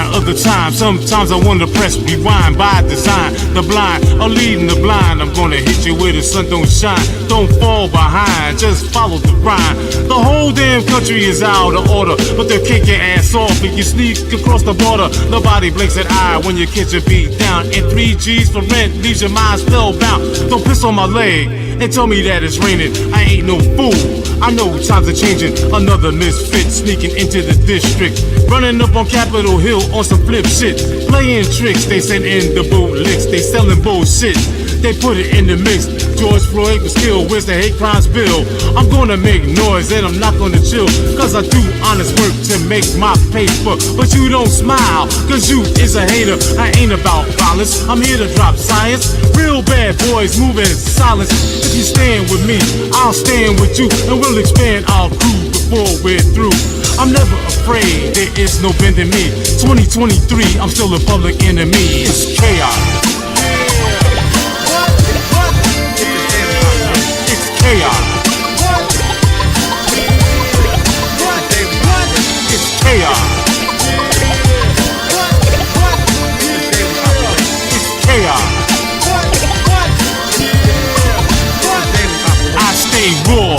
grind of the time. Sometimes I wanna press rewind by design. The blind are leading the blind. I'm gonna hit you where the sun don't shine. Don't fall behind, just follow the grind. The whole damn country is out of order, but they'll kick your ass off if you sneak across the border. Nobody blinks an eye when you catch a beat down. And 3 G's for rent leaves your mind spellbound. Don't piss on my leg and tell me that it's raining. I ain't no fool, I know times are changing. Another misfit sneaking into the district, running up on Capitol Hill on some flip shit. Playing tricks, they send in the bootlicks. They selling bullshit, they put it in the mix. George Floyd was killed, where's the hate crimes bill? I'm gonna make noise and I'm not gonna chill, cause I do honest work to make my paper. But you don't smile, cause you is a hater. I ain't about violence, I'm here to drop science. Real bad boys moving in silence. If you stand with me, I'll stand with you, and we'll expand our crew before we're through. I'm never afraid, there is no bending me. 2023, I'm still a public enemy. It's chaos. Chaos. It's chaos. It's chaos. I stay raw,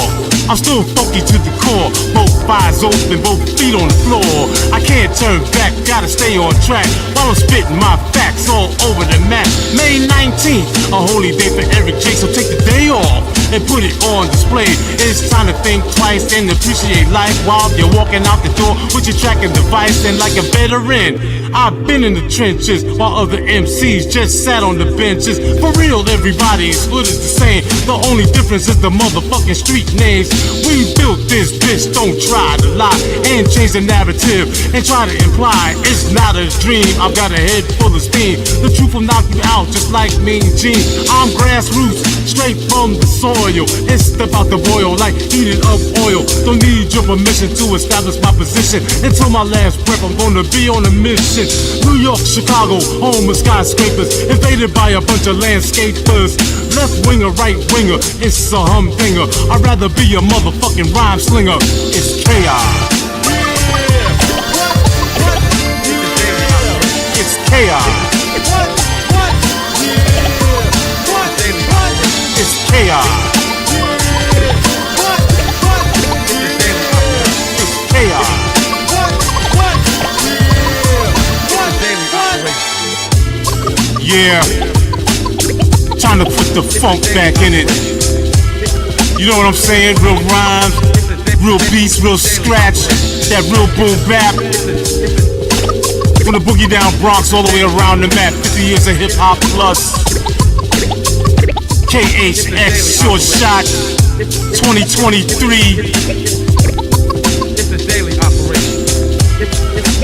I'm still funky to the core. Both eyes open, both feet on the floor. I can't turn back, gotta stay on track while I'm spitting my facts all over the map. May 19th, a holy day for Eric J, so take the day off and put it on display. It's time to think twice and appreciate life while you're walking out the door with your tracking device. And like a veteran, I've been in the trenches while other MCs just sat on the benches. For real, everybody's hood is the same. The only difference is the motherfucking street names. We built this bitch, don't try to lie and change the narrative and try to imply it's not a dream. I've got a head full of steam. The truth will knock you out just like Mean Gene. I'm grassroots, straight from the soil. It's about to boil like heating up oil. Don't need your permission to establish my position. Until my last breath, I'm gonna be on a mission. New York, Chicago, home of skyscrapers, invaded by a bunch of landscapers. Left winger, right winger, it's a humdinger. I'd rather be a motherfucking rhyme slinger. It's chaos. It's chaos. It's chaos. It's chaos. Yeah, trying to put the funk back in it. You know what I'm saying? Real rhymes, real beats, real scratch, that real boom bap. From the boogie down Bronx all the way around the map. 50 years of hip hop plus. KHX short shot 2023.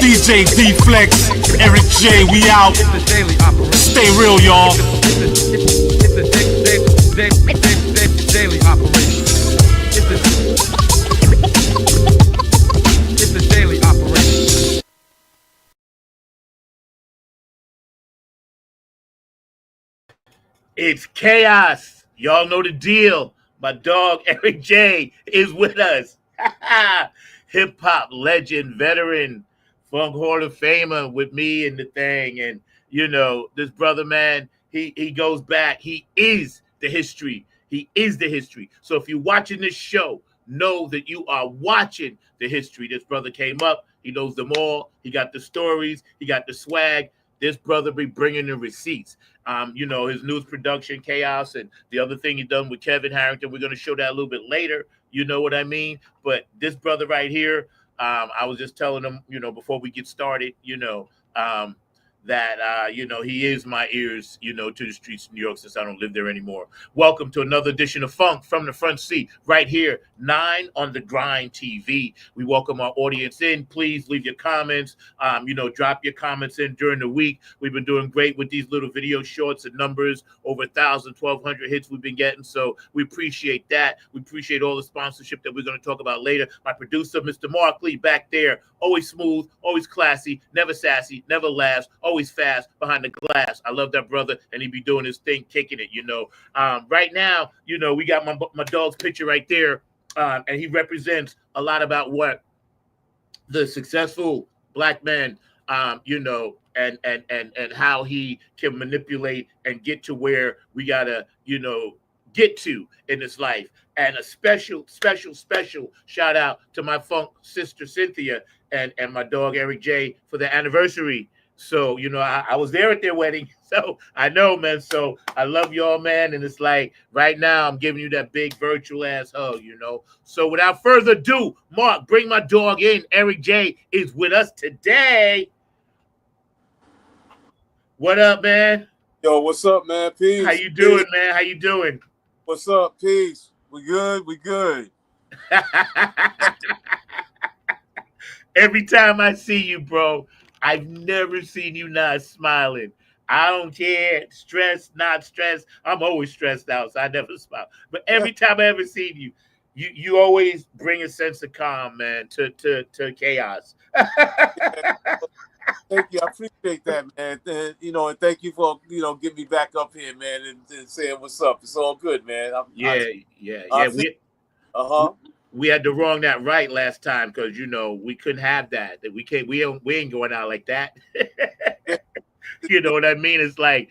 DJ D-Flex, Eric J, we out. Stay real, y'all. It's a daily operation. It's a daily operation. It's chaos. Y'all know the deal. My dog Eric J is with us. Hip hop legend, veteran, Funk Hall of Famer with me in the thing. And you know, this brother, man, he goes back. He is the history. He is the history. So if you're watching this show, know that you are watching the history. This brother came up. He knows them all. He got the stories. He got the swag. This brother be bringing the receipts. You know, his news production, Chaos, and the other thing he done with Kevin Harrington. We're going to show that a little bit later. You know what I mean? But this brother right here, I was just telling him, you know, before we get started, you know, that, you know, he is my ears, you know, to the streets of New York since I don't live there anymore. Welcome to another edition of Funk from the Front Seat right here, 9 on the Grind TV. We welcome our audience in. Please leave your comments. You know, drop your comments in during the week. We've been doing great with these little video shorts and numbers, over 1,000, 1,200 hits we've been getting. So we appreciate that. We appreciate all the sponsorship that we're going to talk about later. My producer, Mr. Mark Lee, back there, always smooth, always classy, never sassy, never laughs, always fast behind the glass. I love that brother, and he be doing his thing, kicking it, you know. Right now, you know, we got my dog's picture right there, and he represents a lot about what the successful black man you know, and how he can manipulate and get to where we gotta, you know, get to in this life. And a special shout out to my funk sister Cynthia and my dog Eric J for the anniversary. So, you know, I was there at their wedding. So I know, man. So I love y'all, man. And it's like right now I'm giving you that big virtual ass hug, you know. So without further ado, Mark, bring my dog in. Eric J is with us today. What up, man? Yo, what's up, man? How Peace. you doing, man? How you doing? What's up? Peace. We good? We good. Every time I see you, bro, I've never seen you not smiling. I don't care, stressed, not stressed. I'm always stressed out, so I never smile. But every time I ever seen you, you always bring a sense of calm, man, to chaos. Thank you. I appreciate that, man. And, you know, and thank you for, you know, getting me back up here, man, and saying what's up. It's all good, man. Yeah. Uh-huh. We had to wrong that right last time because you know we couldn't have that. We ain't going out like that. You know what I mean? It's like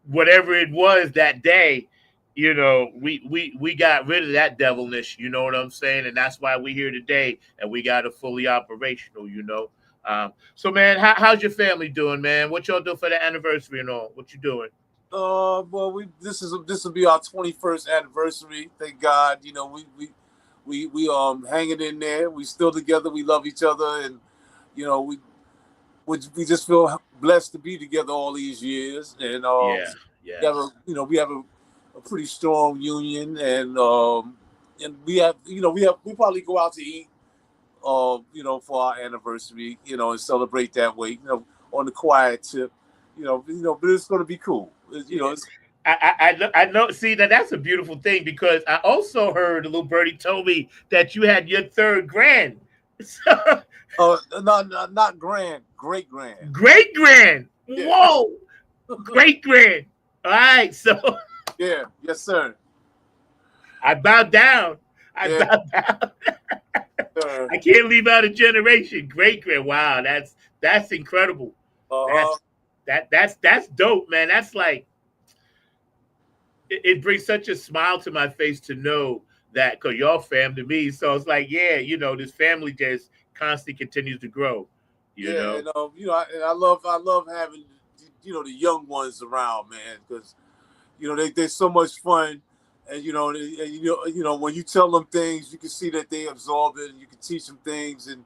whatever it was that day, you know, we got rid of that devilness, you know what I'm saying? And that's why we're here today and we got it fully operational, you know. So man, how's your family doing, man? What y'all do for the anniversary and all? What you doing? Well, this will be our 21st anniversary. Thank God. You know, we hanging in there. We still together. We love each other, and you know, we just feel blessed to be together all these years. And Yeah. we have a pretty strong union, and we probably go out to eat, you know, for our anniversary, you know, and celebrate that way, you know, on the quiet tip, but it's going to be cool. You know, it's, I know. See that's a beautiful thing because I also heard a little birdie told me that you had your third grand. not grand, great grand. Great grand. Yeah. Whoa, great grand. All right, so Yeah, yes, sir. I bow down. I bow down. I can't leave out a generation. Great grand. Wow, that's incredible. Uh-huh. That's dope, man. That's like it brings such a smile to my face to know that because y'all family to me. So it's like, yeah, you know, this family just constantly continues to grow. You know, and I love having, you know, the young ones around, man, because you know they're so much fun, and you know when you tell them things, you can see that they absorb it, and you can teach them things, and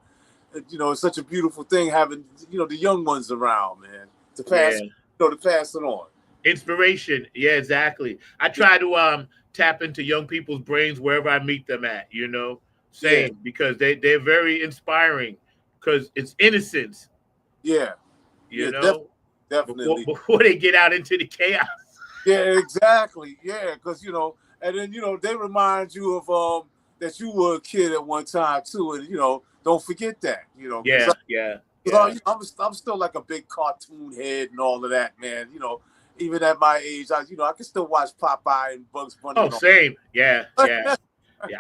you know it's such a beautiful thing having, you know, the young ones around, man, to pass, to pass it on. Inspiration. Yeah, exactly. I try to tap into young people's brains wherever I meet them at, you know. Same, because they're very inspiring because it's innocence. Yeah. You know, definitely. Before they get out into the chaos. Yeah, exactly. Yeah, because you know, and then you know they remind you of that you were a kid at one time too, and you know, don't forget that. You know, I'm still like a big cartoon head and all of that, man. You know, even at my age, I can still watch Popeye and Bugs Bunny. Oh, same. Yeah.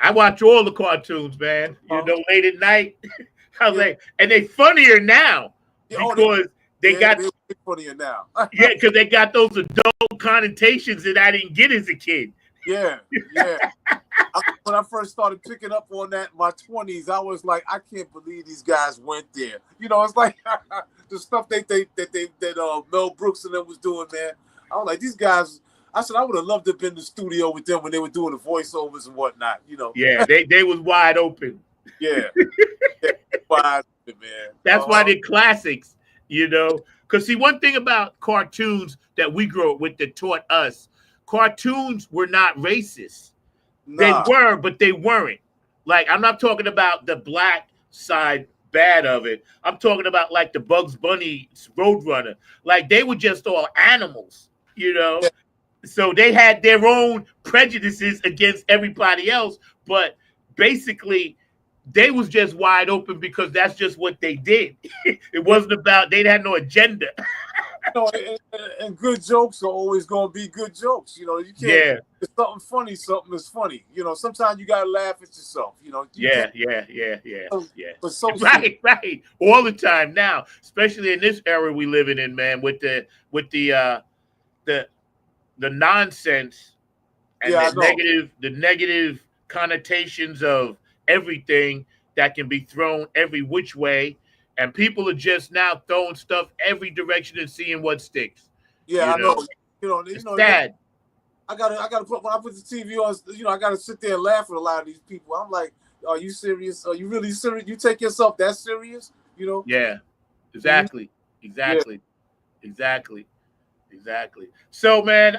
I watch all the cartoons, man. You know, late at night. I was like, and they funnier now because they got funnier now. because they got those adult connotations that I didn't get as a kid. Yeah. When I first started picking up on that in my 20s, I was like, I can't believe these guys went there. You know, it's like the stuff that Mel Brooks and them was doing, man. I was like, these guys. I said I would have loved to have been in the studio with them when they were doing the voiceovers and whatnot. You know. Yeah, they was wide open. Yeah, wide open, man. That's why they're classics. You know, because see, one thing about cartoons that we grew up with that taught us, cartoons were not racist. Nah. They were, but they weren't. Like, I'm not talking about the black side bad of it. I'm talking about like the Bugs Bunny Roadrunner. Like, they were just all animals, you know? Yeah. So they had their own prejudices against everybody else, but basically they was just wide open because that's just what they did. It wasn't about, they had no agenda. know, and good jokes are always going to be good jokes. You know, you can't. Yeah, If something funny, something is funny. You know, sometimes you gotta laugh at yourself. You know, you can't. yeah. But so serious. Right. All the time now, especially in this era we living in, man, with the the nonsense and Yeah, I know. the negative connotations of everything that can be thrown every which way, and people are just now throwing stuff every direction and seeing what sticks. Yeah, You I know. know, You it's know. sad. I gotta put when I put the TV on. You know, I gotta sit there and laugh at a lot of these people. I'm like, are you serious? Are you really serious? You take yourself that serious? You know? Yeah, Mhm. exactly, Yeah, exactly, exactly, exactly. So, man,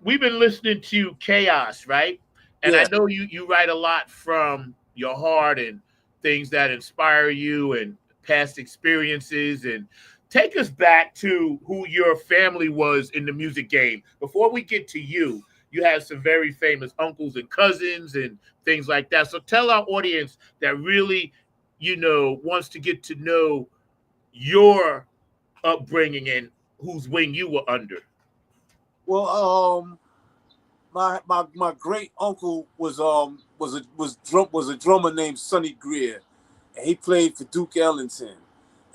we've been listening to Chaos, right? And I yeah. know you write a lot from your heart and things that inspire you and past experiences. And take us back to who your family was in the music game. Before we get to you, you have some very famous uncles and cousins and things like that. So tell our audience that really, wants to get to know your upbringing and whose wing you were under. Well, my great uncle was a drummer named Sonny Greer, and he played for Duke Ellington,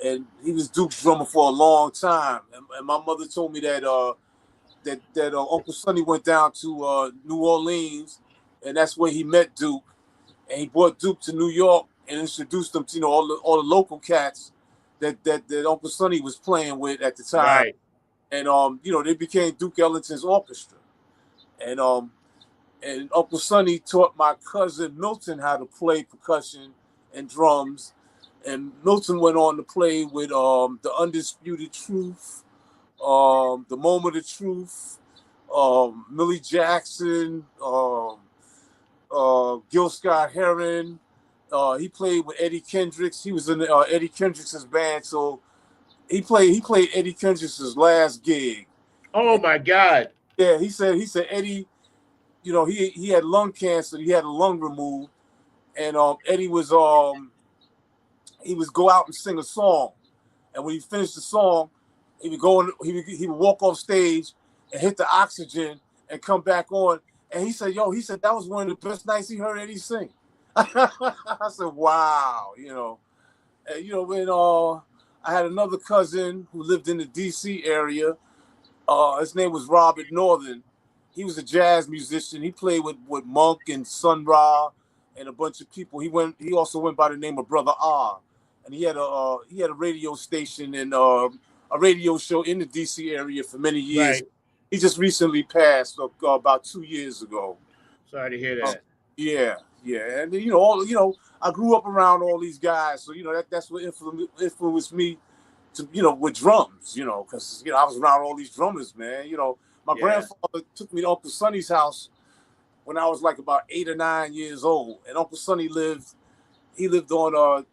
and he was Duke's drummer for a long time. And my mother told me that Uncle Sonny went down to New Orleans, and that's where he met Duke, and he brought Duke to New York and introduced him to all the local cats that Uncle Sonny was playing with at the time, Right. and they became Duke Ellington's orchestra, and and Uncle Sonny taught my cousin Milton how to play percussion and drums, and Milton went on to play with the Undisputed Truth, the Moment of Truth, Millie Jackson, Gil Scott Heron. He played with Eddie Kendricks. He was in Eddie Kendricks' band, so he played Eddie Kendricks' last gig. Oh And, my God. yeah, he said Eddie, he had lung cancer. He had a lung removed, and Eddie he would go out and sing a song, and when he finished the song, he would go and he would walk off stage and hit the oxygen and come back on. And he said, that was one of the best nights he heard Eddie sing. I said, wow, And, when I had another cousin who lived in the D.C. area. His name was Robert Northern. He was a jazz musician. He played with Monk and Sun Ra and a bunch of people. He also went by the name of Brother R, and he had a radio station and a radio show in the D.C. area for many years. Right. He just recently passed about 2 years ago. Sorry to hear Uh, that. yeah, yeah, and I grew up around all these guys, so that's what influenced me to with drums, because I was around all these drummers, man. My Yeah. grandfather took me to Uncle Sonny's house when I was like about 8 or 9 years old, and Uncle Sonny lived on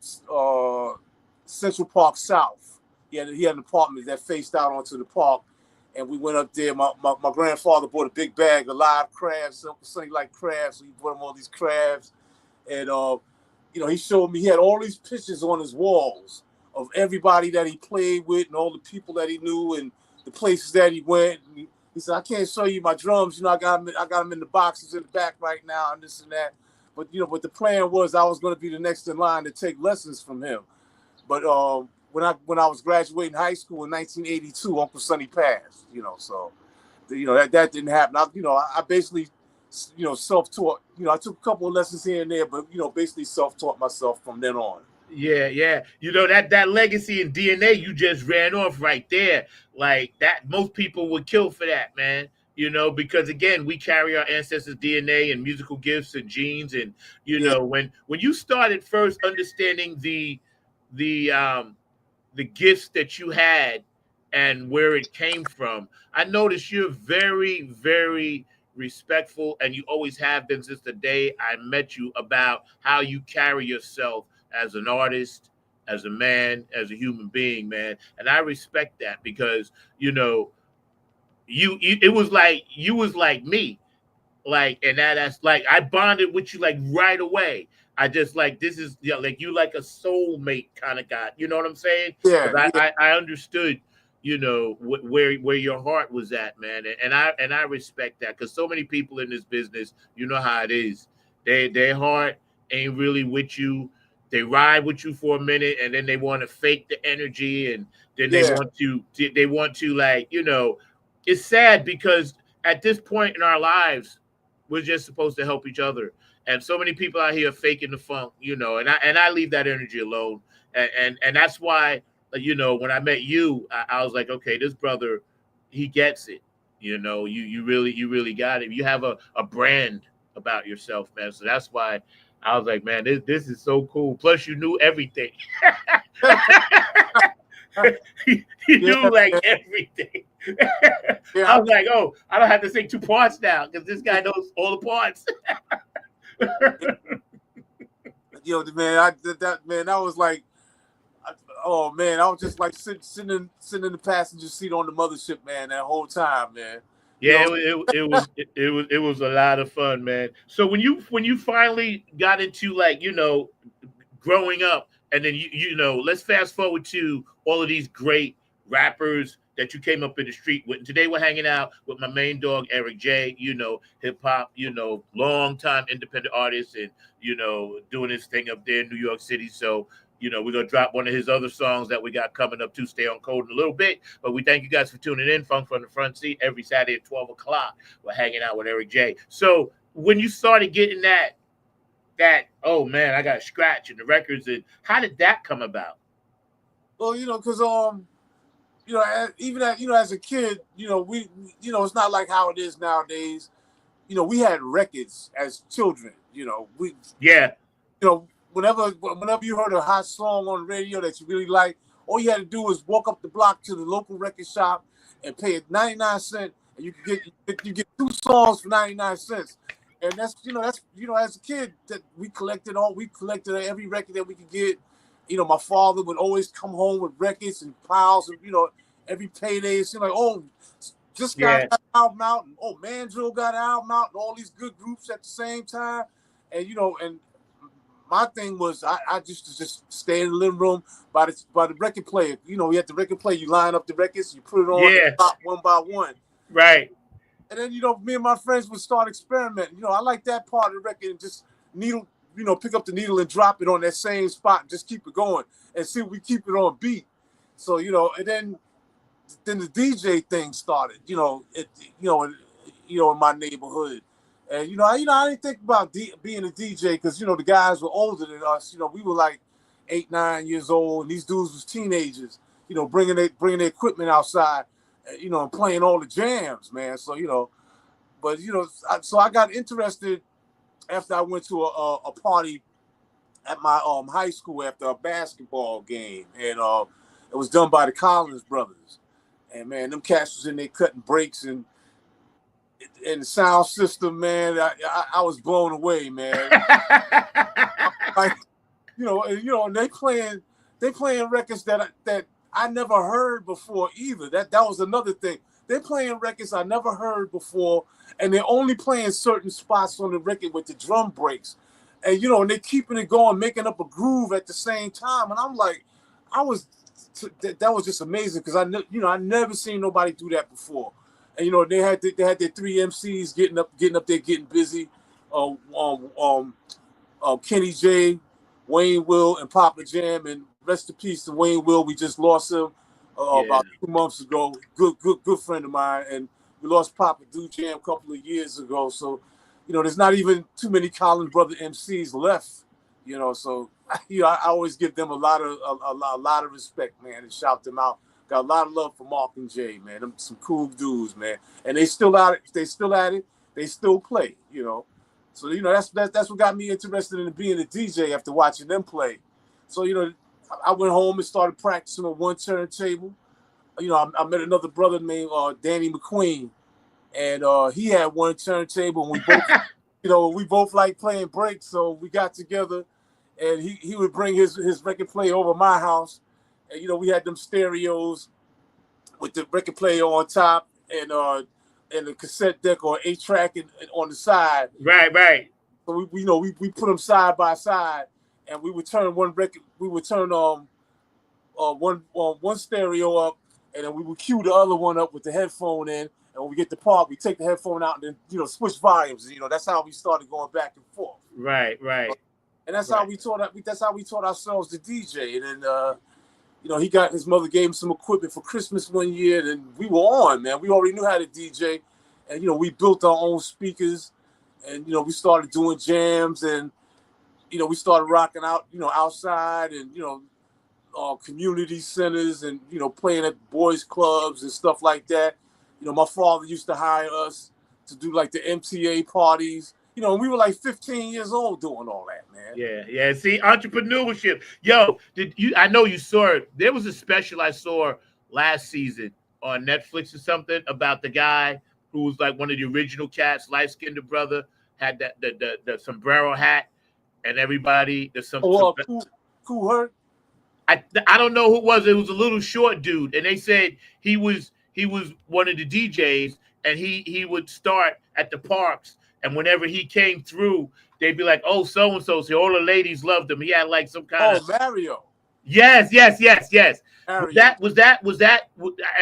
Central Park South. He had an apartment that faced out onto the park, and we went up there. My grandfather bought a big bag of live crabs. Uncle Sonny liked crabs, so he bought him all these crabs, and he showed me. He had all these pictures on his walls of everybody that he played with and all the people that he knew and the places that he went. And he said, "I can't show you my drums. I got them in the boxes in the back right now and this and that." But the plan was I was going to be the next in line to take lessons from him. But when I was graduating high school in 1982, Uncle Sonny passed. So that didn't happen. I basically self-taught. I took a couple of lessons here and there, but basically self-taught myself from then on. Yeah. That legacy and DNA you just ran off right there. Like that, most people would kill for that, man. Because again, we carry our ancestors' DNA and musical gifts and genes, and Yeah, when you started first understanding the the gifts that you had and where it came from. I noticed you're very, very respectful, and you always have been since the day I met you about how you carry yourself as an artist, as a man, as a human being, man. And I respect that because it was like you was like me, like, and that's like I bonded with you like right away. I just like this is like you like a soulmate kind of guy. You know what I'm saying? yeah, Because yeah, I understood, you know, where your heart was at, man. And I respect that, because so many people in this business, you know how it is. Their heart ain't really with you. They ride with you for a minute, and then they want to fake the energy, and then Yeah, they want to, like, you know, it's sad because at this point in our lives, we're just supposed to help each other. And so many people out here faking the funk, you know, and I leave that energy alone. And that's why, you know, when I met you, I was like, okay, this brother, he gets it. You know, you really got it. You have a brand about yourself, man. So that's why I was like, man, this is so cool. Plus, you knew everything. You yeah, knew like man. everything. Yeah. I was like, oh, I don't have to sing two parts now because this guy knows all the parts. Yo, man, that was like, oh man, I was just like sitting in the passenger seat on the mothership, man, that whole time, man. You Yeah, know, it was a lot of fun, man. So when you finally got into, like, you know, growing up, and then you know, let's fast forward to all of these great rappers that you came up in the street with. And today we're hanging out with my main dog Eric J. You know, hip hop, you know, long time independent artist, and you know, doing his thing up there in New York City. So you know, we're gonna drop one of his other songs that we got coming up to Stay on Code in a little bit. But we thank you guys for tuning in. Funk from the Front Seat every Saturday at 12 o'clock. We're hanging out with Eric J. So when you started getting that, oh man, I got a scratch in the records, and how did that come about? well, because you know, even as a kid, it's not like how it is nowadays. We had records as children. Yeah, Whenever you heard a hot song on the radio that you really like, all you had to do was walk up the block to the local record shop and pay it 99 cents, and you get two songs for 99 cents. And that's as a kid that we collected every record that we could get. My father would always come home with records and piles, and every payday it seemed like, oh, this guy yeah, got an album out, and oh, Mandrill got an album out, and all these good groups at the same time. And my thing was I just stay in the living room by the record player. You had the record player, you line up the records, you put it on, and yeah, pop one by one. right. And then, me and my friends would start experimenting. I like that part of the record, and just needle, pick up the needle and drop it on that same spot and just keep it going and see if we keep it on beat. So, and then the DJ thing started, in my neighborhood. And, I didn't think about being a DJ because, the guys were older than us. We were like 8, 9 years old, and these dudes was teenagers, bringing their equipment outside, and playing all the jams, man. So, but, so I got interested after I went to a party at my high school after a basketball game. And it was done by the Collins brothers. And, man, them cats was in there cutting breaks and the sound system, man. I was blown away, man. Like, and they playing records that I never heard before either. That was another thing. They're playing records I never heard before, and they're only playing certain spots on the record with the drum breaks. And and they're keeping it going, making up a groove at the same time. And I'm like, that was just amazing because I never seen nobody do that before. And they had their 3 MCs getting up there, getting busy. Kenny J, Wayne Will, and Papa Jam, and rest in peace to Wayne Will. We just lost him about 2 months ago. Good friend of mine, and we lost Papa Du Jam a couple of years ago. So, there's not even too many Collins brother MCs left. So I always give them a lot of respect, man, and shout them out. Got a lot of love for Mark and Jay, man. Them some cool dudes, man. And they still at it. They still play, So that's what got me interested in being a DJ after watching them play. So I went home and started practicing on one turntable. I met another brother named Danny McQueen, and he had one turntable, and we both we both like playing breaks, so we got together, and he would bring his record player over my house. And we had them stereos with the record player on top and the cassette deck or 8-track on the side. Right. So we put them side by side, and we would turn one stereo up and then we would cue the other one up with the headphone in. And when we get the part, we take the headphone out and then switch volumes. That's how we started going back and forth. Right. And that's how we taught. That's how we taught ourselves to DJ. And then he got his mother gave him some equipment for Christmas one year, and we were on, man. We already knew how to DJ, and we built our own speakers, and we started doing jams, and we started rocking out, outside, and community centers, and playing at boys clubs and stuff like that. My father used to hire us to do like the MTA parties. And we were like 15 years old doing all that, man. Yeah. See, entrepreneurship. Yo, I know you saw it. There was a special I saw last season on Netflix or something about the guy who was like one of the original cats, light-skinned brother, had that the sombrero hat, and everybody. Cool Herc. I don't know who it was. It was a little short dude, and they said he was one of the DJs, and he would start at the parks, and whenever he came through, they'd be like, "Oh, so and so." So all the ladies loved him. He had like some kind of Mario. Yes. Mario. Was that,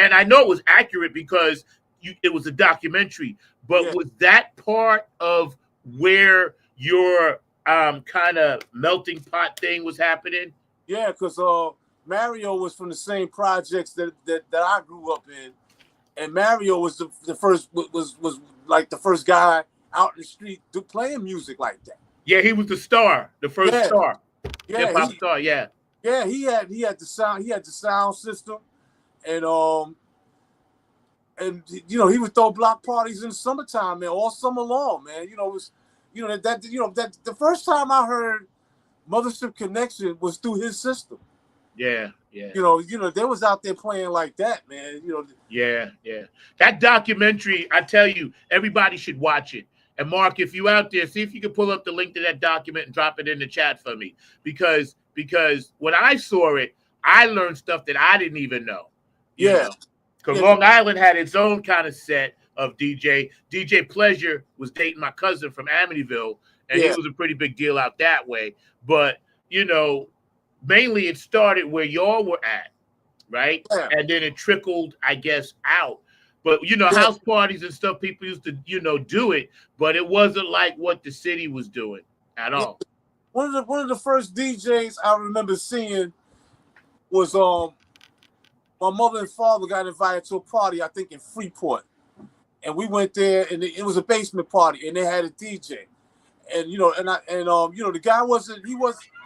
and I know it was accurate because it was a documentary. But was that part of where your kind of melting pot thing was happening? Yeah, because Mario was from the same projects that I grew up in, and Mario was the first was like the first guy out in the street playing music like that. Yeah, he was the star, the first star, hip hop star. Yeah, he had the sound system, and he would throw block parties in the summertime, man, all summer long, man. That the first time I heard Mothership Connection was through his system. Yeah. They was out there playing like that, man. Yeah. That documentary, I tell you, everybody should watch it. And Mark, if you out there, see if you can pull up the link to that document and drop it in the chat for me. Because when I saw it, I learned stuff that I didn't even know. Because Long Island had its own kind of set of DJ. DJ Pleasure was dating my cousin from Amityville, and he was a pretty big deal out that way. But, mainly it started where y'all were at, right? Yeah. And then it trickled, I guess, out. But, house parties and stuff, people used to, do it, but it wasn't like what the city was doing at all. One of the first DJs I remember seeing was my mother and father got invited to a party, I think in Freeport. And we went there, and it was a basement party, and they had a DJ. And the guy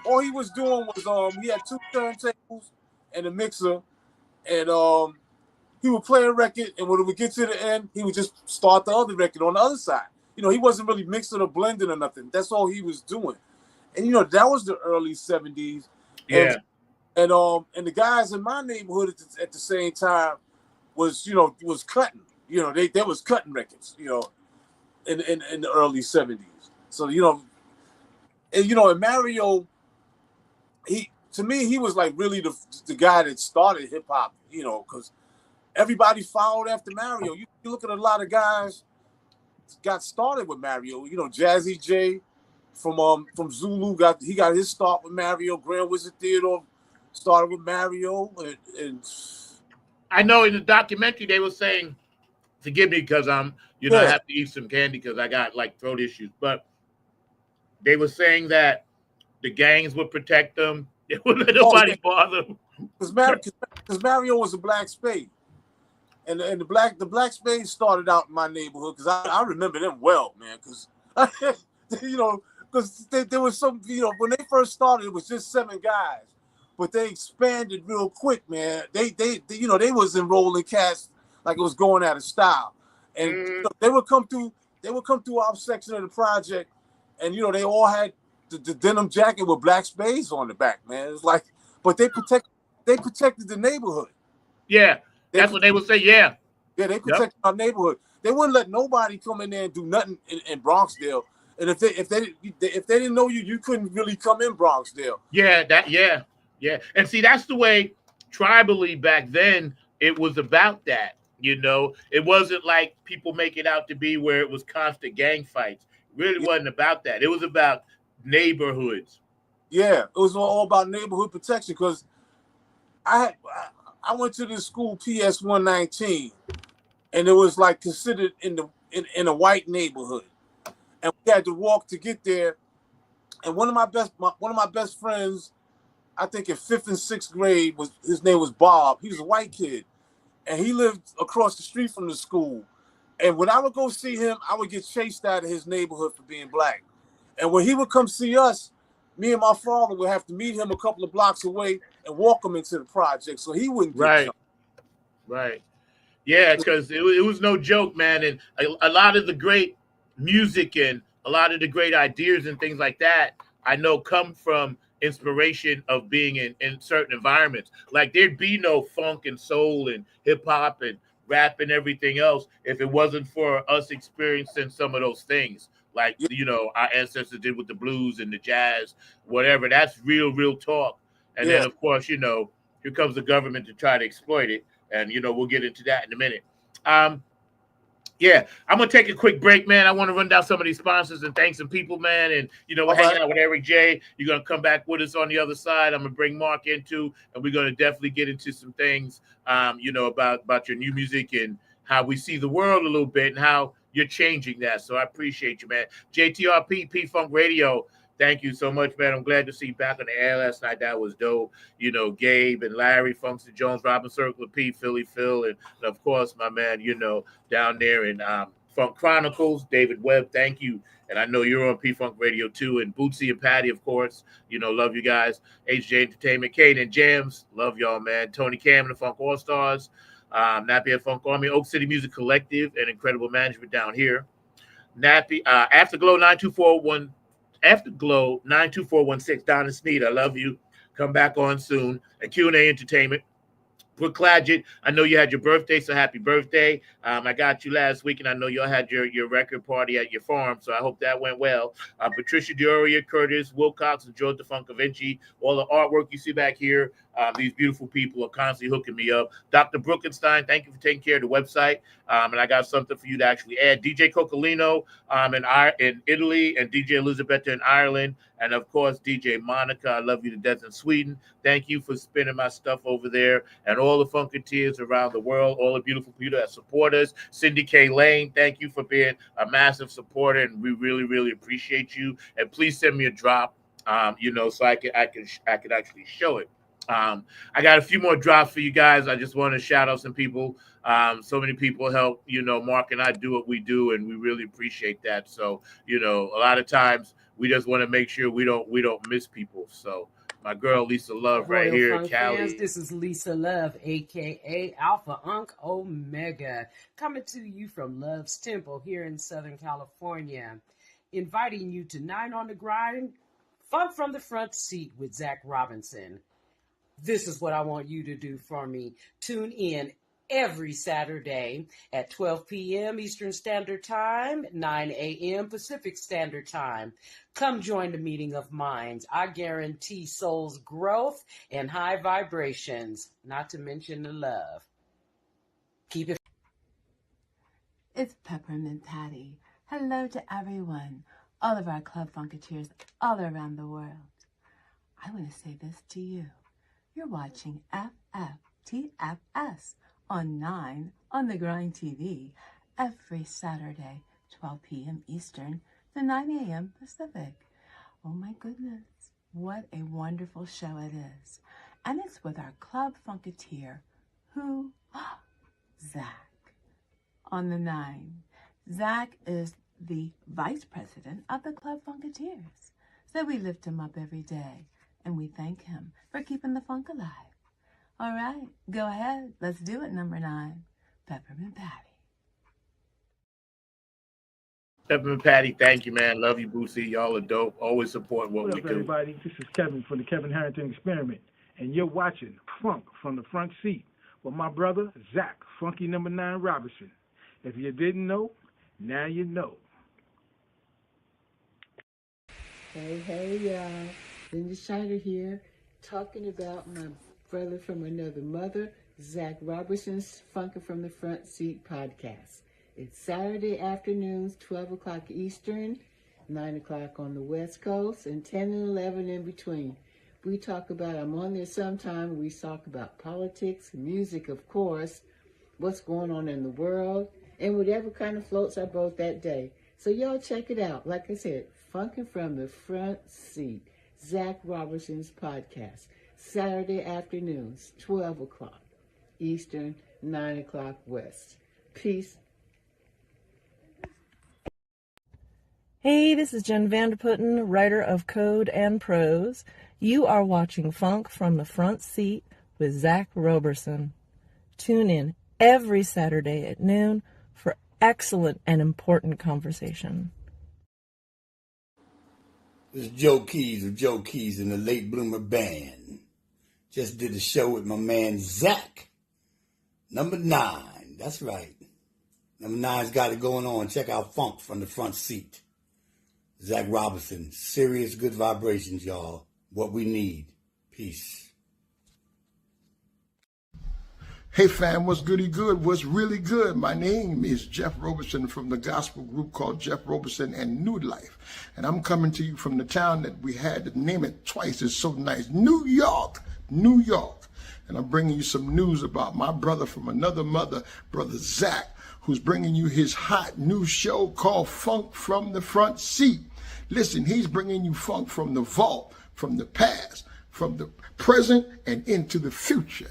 all he was doing was he had 2 turntables and a mixer, and he would play a record, and when it would get to the end, he would just start the other record on the other side. He wasn't really mixing or blending or nothing. That's all he was doing. And that was the early 70s. Yeah. And the guys in my neighborhood at the same time was cutting. They was cutting records, in the early 70s. So, and Mario, to me, he was like really the guy that started hip hop, because everybody followed after Mario. You look at a lot of guys got started with Mario. Jazzy J from Zulu got his start with Mario. Grand Wizard Theodore started with Mario, and I know in the documentary they were saying, forgive me because I have to eat some candy because I got like throat issues, but they were saying that the gangs would protect them. They wouldn't let nobody bother them. Because Mario was a black spade. And the black spade started out in my neighborhood because I remember them well, man. Because because there was some, when they first started, it was just 7 guys, but they expanded real quick, man. They was enrolling cats like it was going out of style, and they would come through our section of the project, and they all had the denim jacket with black spades on the back, man. It's like, but they protected the neighborhood. Yeah. That's what they would say, yeah. Yeah, they protected our neighborhood. They wouldn't let nobody come in there and do nothing in Bronxdale. And if they didn't know you, you couldn't really come in Bronxdale. Yeah. And see, that's the way tribally back then it was about that. It wasn't like people make it out to be where it was constant gang fights. It really wasn't about that. It was about neighborhoods. Yeah, it was all about neighborhood protection because I I went to this school, PS 119, and it was like considered in a white neighborhood, and we had to walk to get there. And one of my best friends, I think in 5th and 6th grade, his name was Bob. He was a white kid, and he lived across the street from the school. And when I would go see him, I would get chased out of his neighborhood for being black. And when he would come see us, me and my father would have to meet him a couple of blocks away and walk him into the project so he wouldn't get Right, jumped. right. Yeah, because it was no joke, man. And a lot of the great music and a lot of the great ideas and things like that, I know come from inspiration of being in certain environments. Like there'd be no funk and soul and hip hop and rap and everything else if it wasn't for us experiencing some of those things. Like, Yeah, our ancestors did with the blues and the jazz, whatever. That's real talk. And then, yeah. of course, here comes the government to try to exploit it, and we'll get into that in a minute. Um, yeah, I'm gonna take a quick break, man. I want to run down some of these sponsors and thank some people, man. And we're All hanging right. out with Eric J. You're gonna come back with us on the other side. I'm gonna bring Mark into, and we're gonna definitely get into some things, about your new music and how we see the world a little bit and how you're changing that. So I appreciate you, man. JTRP P Funk Radio. Thank you so much, man. I'm glad to see you back on the air last night. That was dope. Gabe and Larry, Funks and Jones, Robin Circle, P, Philly Phil, and of course, my man, down there in Funk Chronicles, David Webb. Thank you. And I know you're on P Funk Radio too. And Bootsy and Patty, of course. Love you guys. HJ Entertainment, Kate and Jams. Love y'all, man. Tony Cam and the Funk All Stars. Nappy Funk Army, Oak City Music Collective, and Incredible Management down here. Nappy, Afterglow 92441. Afterglow 92416. Donna Sneed, I love you. Come back on soon. And Q&A Entertainment. Brooke Cladgett, I know you had your birthday, so happy birthday. I got you last week, and I know y'all had your record party at your farm, so I hope that went well. Patricia Dioria, Curtis, Wilcox, and George DeFuncovinci, all the artwork you see back here. These beautiful people are constantly hooking me up. Dr. Brookenstein, thank you for taking care of the website. And I got something for you to actually add. DJ Coccolino in Italy, and DJ Elizabeth in Ireland. And, of course, DJ Monica, I love you to death in Sweden. Thank you for spinning my stuff over there. And all the Funketeers around the world, all the beautiful people that support us. Cindy K. Lane, thank you for being a massive supporter, and we really appreciate you. And please send me a drop, so I can actually show it. I got a few more drops for you guys. I just want to shout out some people. So many people help, Mark and I do what we do, and we really appreciate that. So, a lot of times we just want to make sure we don't miss people. So my girl Lisa Love right Royal here, Funk fans, Cali. this is Lisa Love, aka Alpha Unc Omega, coming to you from Love's Temple here in Southern California, inviting you to Nine on the Grind, Funk from the Front Seat with Zach Robinson. This is what I want you to do for me. Tune in every Saturday at 12 p.m. Eastern Standard Time, 9 a.m. Pacific Standard Time. Come join the meeting of minds. I guarantee soul's growth and high vibrations, not to mention the love. Keep it. It's Peppermint Patty. Hello to everyone, all of our Club Funketeers all around the world. I want to say this to you. You're watching FFTFS on 9 on the Grind TV every Saturday, 12 p.m. Eastern to 9 a.m. Pacific. Oh my goodness, what a wonderful show it is. And it's with our Club Funketeer, who? Zach, on the 9. Zach is the vice president of the Club Funketeers. So we lift him up every day, and we thank him for keeping the funk alive. All right, go ahead. Let's do it, number 9. Peppermint Patty. Peppermint Patty, thank you, man. Love you, Boosie. Y'all are dope. Always support what we up, do. everybody? This is Kevin from the Kevin Harrington Experiment, and you're watching Funk from the Front Seat with my brother, Zach, Funky number 9 Robinson. If you didn't know, now you know. Hey, y'all. Linda Shiner here, talking about my brother from another mother, Zach Robertson's Funkin' from the Front Seat podcast. It's Saturday afternoons, 12 o'clock Eastern, 9 o'clock on the West Coast, and 10 and 11 in between. We talk about, I'm on there sometime, we talk about politics, music, of course, what's going on in the world, and whatever kind of floats our boat that day. So y'all check it out. Like I said, Funkin' from the Front Seat, Zach Robertson's podcast, Saturday afternoons, 12 o'clock Eastern, 9 o'clock West. Peace. Hey, this is Jen Vanderputten, writer of Code and Prose. You are watching Funk from the Front Seat with Zach Roberson. Tune in every Saturday at noon for excellent and important conversation. This is Joe Keys of Joe Keys and the Late Bloomer Band. Just did a show with my man Zach. Number 9, that's right. Number 9's got it going on. Check out Funk from the Front Seat. Zach Robinson, serious good vibrations, y'all. What we need. Peace. Hey fam, what's goody good? What's really good? My name is Jeff Roberson from the gospel group called Jeff Roberson and New Life. And I'm coming to you from the town that we had to name it twice. It's so nice. New York, New York. And I'm bringing you some news about my brother from another mother, Brother Zach, who's bringing you his hot new show called Funk from the Front Seat. Listen, he's bringing you funk from the vault, from the past, from the present, and into the future.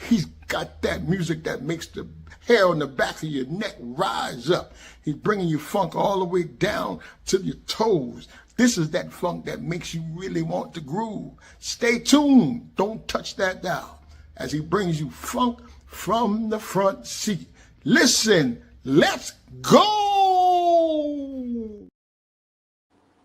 He's got that music that makes the hair on the back of your neck rise up. He's bringing you funk all the way down to your toes. This is that funk that makes you really want to groove. Stay tuned. Don't touch that dial as he brings you funk from the front seat. Listen, let's go.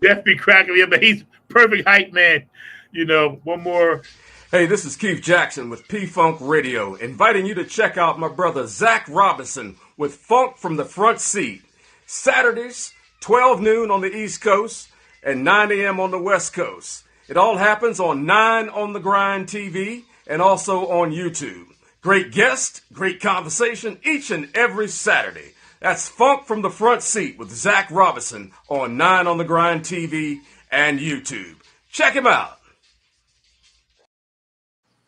Jeff be cracking me up, but he's perfect hype man. You know, one more. Hey, this is Keith Jackson with P-Funk Radio, inviting you to check out my brother Zach Robinson with Funk from the Front Seat. Saturdays, 12 noon on the East Coast and 9 a.m. on the West Coast. It all happens on 9 on the Grind TV and also on YouTube. Great guest, great conversation each and every Saturday. That's Funk from the Front Seat with Zach Robinson on 9 on the Grind TV and YouTube. Check him out.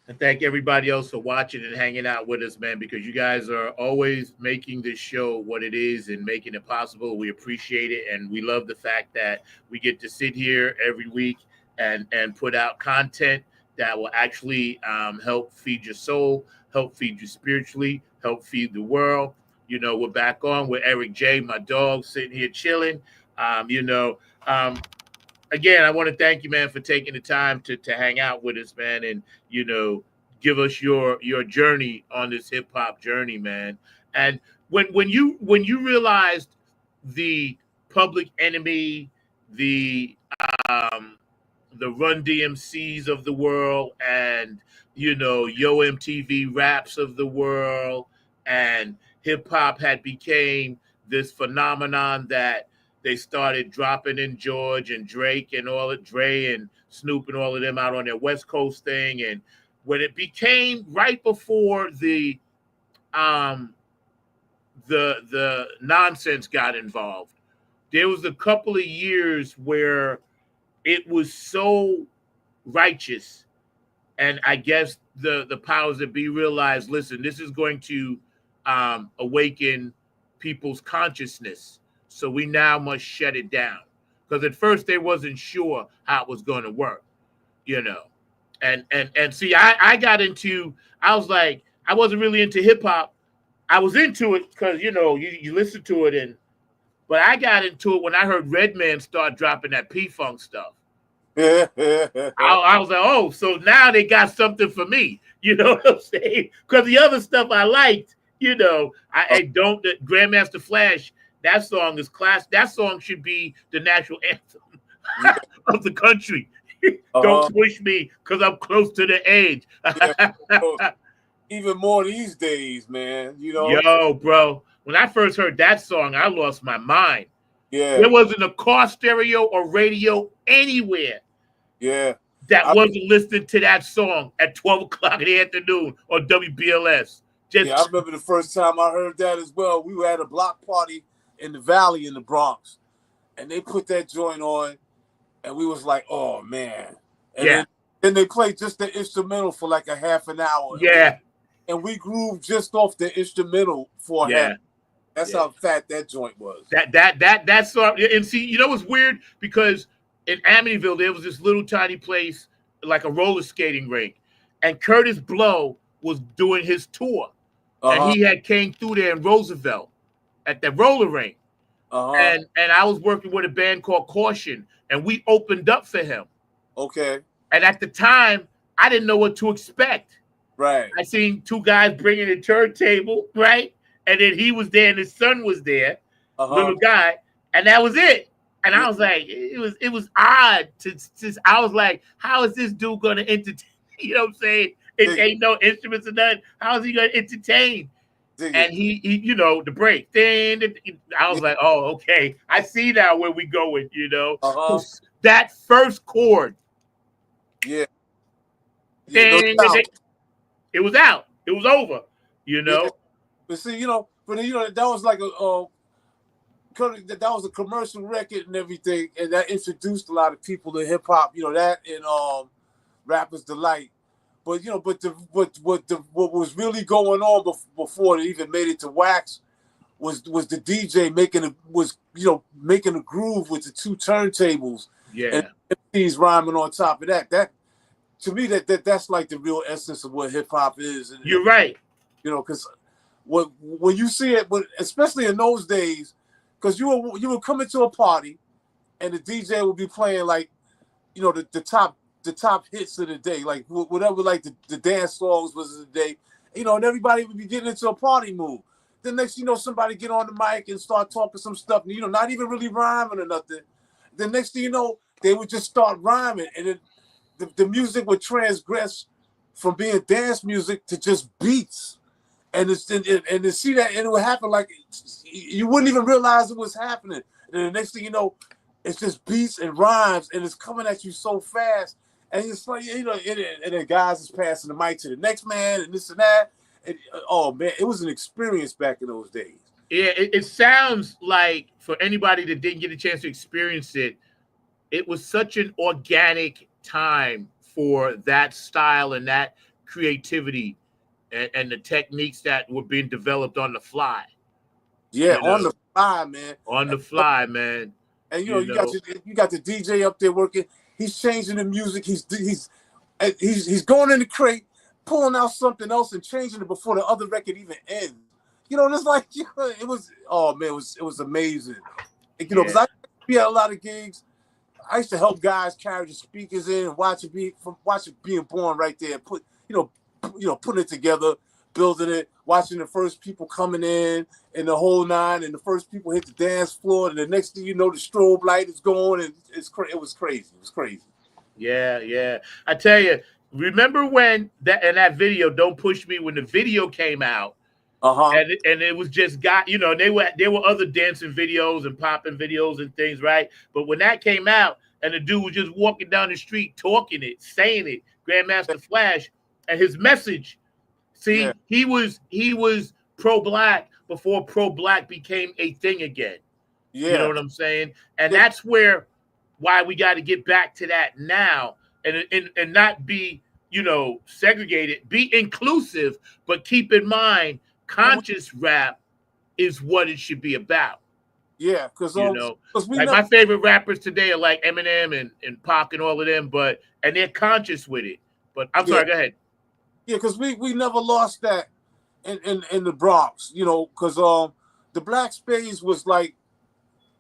And thank everybody else for watching and hanging out with us, man, because you guys are always making this show what it is and making it possible. We appreciate it, and we love the fact that we get to sit here every week and put out content that will actually help feed your soul, help feed you spiritually, help feed the world. You know, we're back on with Eric J, my dog, sitting here chilling. Again, I want to thank you, man, for taking the time to hang out with us, man, and, you know, give us your journey on this hip hop journey, man. And when you realized the Public Enemy, the Run DMCs of the world, and, you know, Yo MTV Raps of the world, and hip hop had became this phenomenon that they started dropping in George and Drake and all of Dre and Snoop and all of them out on their West Coast thing. And when it became right before the nonsense got involved, there was a couple of years where it was so righteous. And I guess the powers that be realized, listen, this is going to awaken people's consciousness. So we now must shut it down. Because at first they wasn't sure how it was going to work, you know. And see, I got into, I was like, I wasn't really into hip hop. I was into it because, you know, you listen to it, but I got into it when I heard Redman start dropping that P-Funk stuff. I was like, oh, so now they got something for me. You know what I'm saying? Because the other stuff I liked, you know, Grandmaster Flash, that song is class. That song should be the national anthem of the country. Don't push me because I'm close to the age. Even more these days, man. You know, yo, bro. When I first heard that song, I lost my mind. Yeah, there wasn't a car stereo or radio anywhere. Yeah, that wasn't listening to that song at 12 o'clock in the afternoon on WBLS. I remember the first time I heard that as well. We were at a block party in the Valley in the Bronx, and they put that joint on, and we was like, oh man. And then Then they played just the instrumental for like a half an hour. Yeah. And we grooved just off the instrumental for a half. That's how fat that joint was. That's and see, you know what's weird? Because in Amityville there was this little tiny place, like a roller skating rink, and Curtis Blow was doing his tour, and he had came through there in Roosevelt at the roller rink, and I was working with a band called Caution, and we opened up for him. Okay. And at the time, I didn't know what to expect. Right. I seen two guys bringing a turntable, right? And then he was there and his son was there, little guy, and that was it. And I was like, it was odd to I was like, how is this dude gonna entertain? You know what I'm saying? It ain't no instruments or nothing. How is he gonna entertain? And he you know, the break. Then I was like, oh, okay. I see now where we going, you know. That first chord. Yeah. Then it was out. It was over, you know. Yeah. But see, you know, that was like that was a commercial record and everything, and that introduced a lot of people to hip hop. You know that and Rapper's Delight. But you know, what was really going on before it even made it to wax was the DJ making a groove with the two turntables. Yeah. And MCs rhyming on top of that. That to me that's like the real essence of what hip hop is. And, you're right. You know, because when you see it, especially in those days, because you were coming to a party, and the DJ would be playing like, you know, the top hits of the day, like whatever, like the dance songs was of the day, you know, and everybody would be getting into a party mood. Then next, you know, somebody get on the mic and start talking some stuff, you know, not even really rhyming or nothing. Then next thing you know, they would just start rhyming, and then the music would transgress from being dance music to just beats. And to see that, and it would happen like you wouldn't even realize it was happening. And the next thing you know, it's just beats and rhymes, and it's coming at you so fast. And it's like, you know, and then guys is passing the mic to the next man, and this and that. And, oh man, it was an experience back in those days. Yeah, it sounds like, for anybody that didn't get a chance to experience it, it was such an organic time for that style and that creativity. And the techniques that were being developed on the fly. Yeah, on the fly, man. On the fly, man. And you got the DJ up there working. He's changing the music. He's going in the crate, pulling out something else and changing it before the other record even ends. You know, it's like it was. Oh man, it was amazing. You know, because I had a lot of gigs. I used to help guys carry the speakers in and watch it being born right there. Putting it together, building it, watching the first people coming in and the whole nine, and the first people hit the dance floor, and the next thing you know, the strobe light is going, and it was crazy. It was crazy. Yeah. I tell you, remember when that video, Don't Push Me, when the video came out, and it was just there were other dancing videos and popping videos and things, right? But when that came out, and the dude was just walking down the street talking it, saying it, Grandmaster Flash. And his message, he was pro-black before pro-black became a thing again. Yeah. You know what I'm saying? And that's why we got to get back to that now, and not be, you know, segregated, be inclusive, but keep in mind, conscious rap is what it should be about. Yeah, because my favorite rappers today are like Eminem and Pac and all of them, and they're conscious with it. But I'm sorry, go ahead. Yeah, because we never lost that in the Bronx, you know, because the Black Spades was like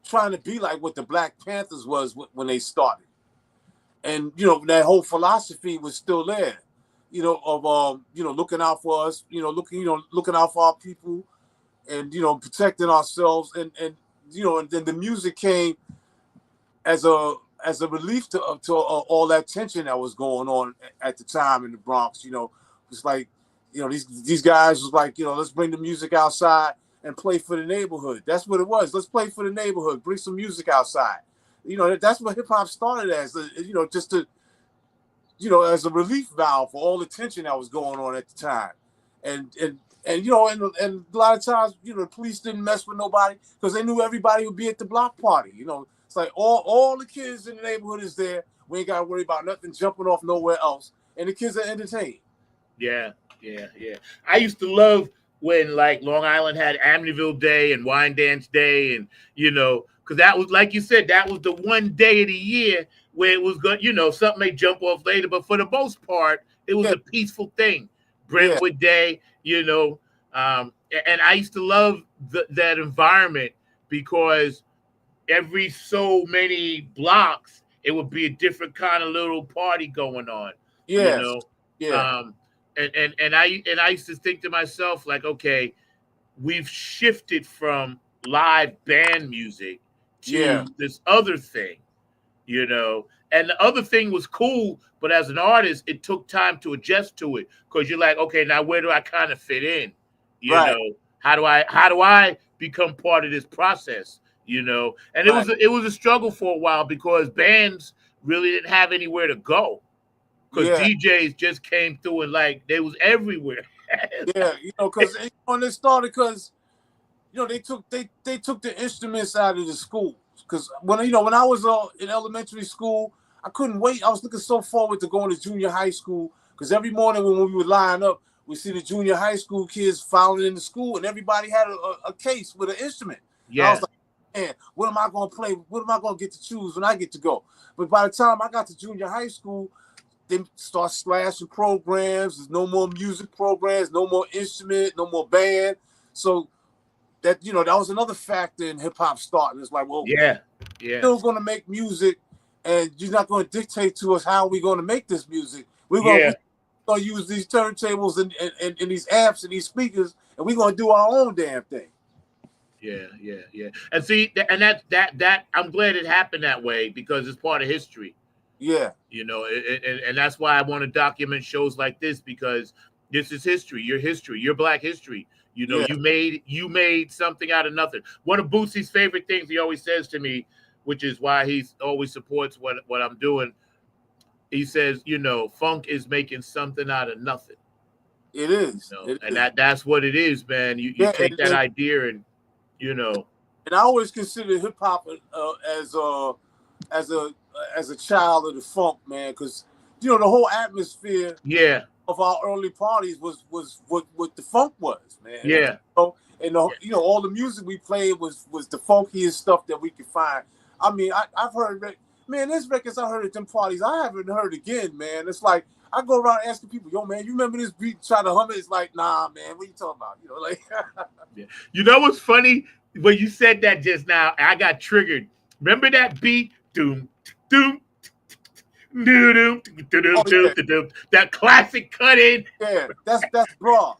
trying to be like what the Black Panthers was when they started, and you know that whole philosophy was still there, you know, of looking out for us, looking out for our people, and protecting ourselves, and then the music came as a relief to all that tension that was going on at the time in the Bronx. You know, it's like, these guys was like, let's bring the music outside and play for the neighborhood. That's what it was. Let's play for the neighborhood. Bring some music outside. That's what hip hop started as. Just to, as a relief valve for all the tension that was going on at the time, and a lot of times, the police didn't mess with nobody because they knew everybody would be at the block party. It's like all the kids in the neighborhood is there. We ain't got to worry about nothing jumping off nowhere else, and the kids are entertained. Yeah, yeah, yeah. I used to love when like Long Island had Amityville Day and Wine Dance Day, and because that was like you said, that was the one day of the year where it was good. Something may jump off later, but for the most part, it was Yeah, a peaceful thing. yeah, Brentwood Day, and I used to love that environment because every so many blocks it would be a different kind of little party going on, you yes, know. yeah, Um, and I used to think to myself like, okay, we've shifted from live band music yeah, to this other thing, and the other thing was cool, but as an artist it took time to adjust to it because you're like, okay, now where do I kind of fit in, right, how do I become part of this process, and it right, was it was a struggle for a while because bands really didn't have anywhere to go because yeah, DJs just came through and like they was everywhere. yeah. Because when they started, because they took the instruments out of the schools. Because when I was in elementary school, I couldn't wait. I was looking so forward to going to junior high school because every morning when we would line up, we see the junior high school kids filing in the school, and everybody had a case with an instrument. And I was Yeah, like, man, what am I going to play? What am I going to get to choose when I get to go? But by the time I got to junior high school, they start slashing programs. There's no more music programs, no more instrument, no more band. So that was another factor in hip hop starting. It's like, well, yeah, yeah, still going to make music, and you're not going to dictate to us how we're going to make this music. yeah. We're going to use these turntables and these amps and these speakers, and we're going to do our own damn thing. Yeah, yeah, yeah. And see, and that I'm glad it happened that way because it's part of history. Yeah, And that's why I want to document shows like this because this is history, your Black history. yeah, You made something out of nothing. One of Boosie's favorite things he always says to me, which is why he always supports what I'm doing. He says, funk is making something out of nothing. it is. It And is. that's what it is, man. You Yeah, take that idea and you know, and I always consider hip hop as as a as a child of the funk, man, because the whole atmosphere yeah, of our early parties was what the funk was, man. yeah. And all the music we played was the funkiest stuff that we could find. I mean, I've heard, man, there's records I heard at them parties I haven't heard again, man. It's like I go around asking people, yo, man, you remember this beat? Try to hum it. It's like, nah, man, what you talking about? Like, Yeah. You know what's funny? When you said that just now, I got triggered. Remember that beat? Doom, doom, doom, doom, doom, oh doom, yeah, doom. That classic cut in. yeah, that's Bra.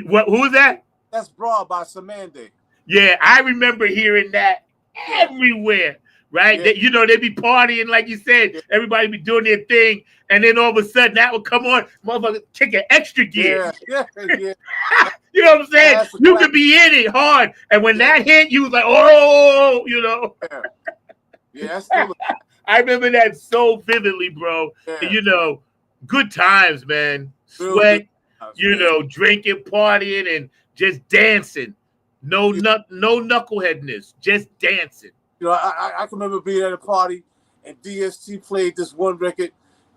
What? Who was that? That's Bra by Samande. Yeah, I remember hearing that Yeah, everywhere. Right? yeah, They'd be partying, like you said. yeah, Everybody be doing their thing, and then all of a sudden that would come on. Motherfucker, kick an extra gear. yeah, yeah, yeah. You know what I'm saying? That's a You classic. could be in it hard, and when Yeah, that hit, you was like, oh. yeah, yeah. That's still, I remember that so vividly, bro. yeah, Good times, man. real good Sweat, times, man. drinking, partying, and just dancing. No knuckleheadness, just dancing. I can remember being at a party and DST played this one record,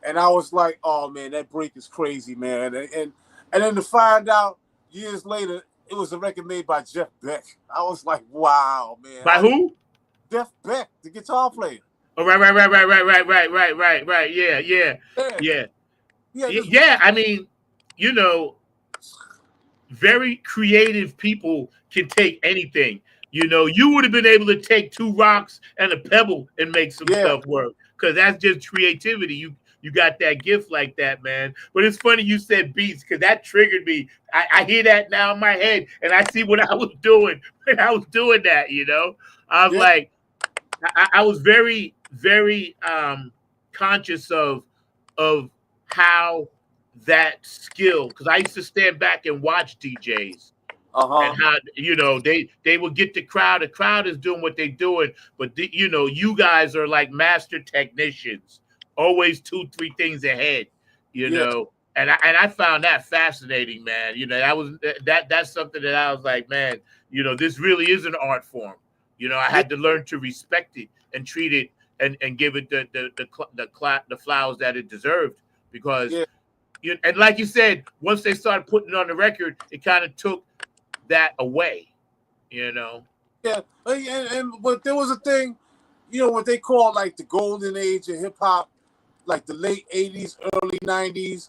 and I was like, "Oh man, that break is crazy, man!" And then to find out years later, it was a record made by Jeff Beck. I was like, "Wow, man!" By who? Jeff Beck, the guitar player. Oh, right. Yeah, yeah, Yeah, yeah, yeah, this, yeah. I mean, you know, very creative people can take anything. You would have been able to take two rocks and a pebble and make some yeah, stuff work because that's just creativity. You got that gift like that, man. But it's funny you said beats because that triggered me. I hear that now in my head and I see what I was doing when I was doing that. I was yeah, like, I was very, very conscious of how that skill because I used to stand back and watch DJs and how they will get the crowd. The crowd is doing what they're doing, but you guys are like master technicians, always 2-3 things ahead. yeah, And I found that fascinating, man. That's something that I was like, man, this really is an art form. I had to learn to respect it and treat it, and give it the flowers that it deserved, because Yeah, and like you said, once they started putting it on the record, it kind of took that away, you know. yeah. But there was a thing, what they call like the golden age of hip hop, like the late '80s, early '90s.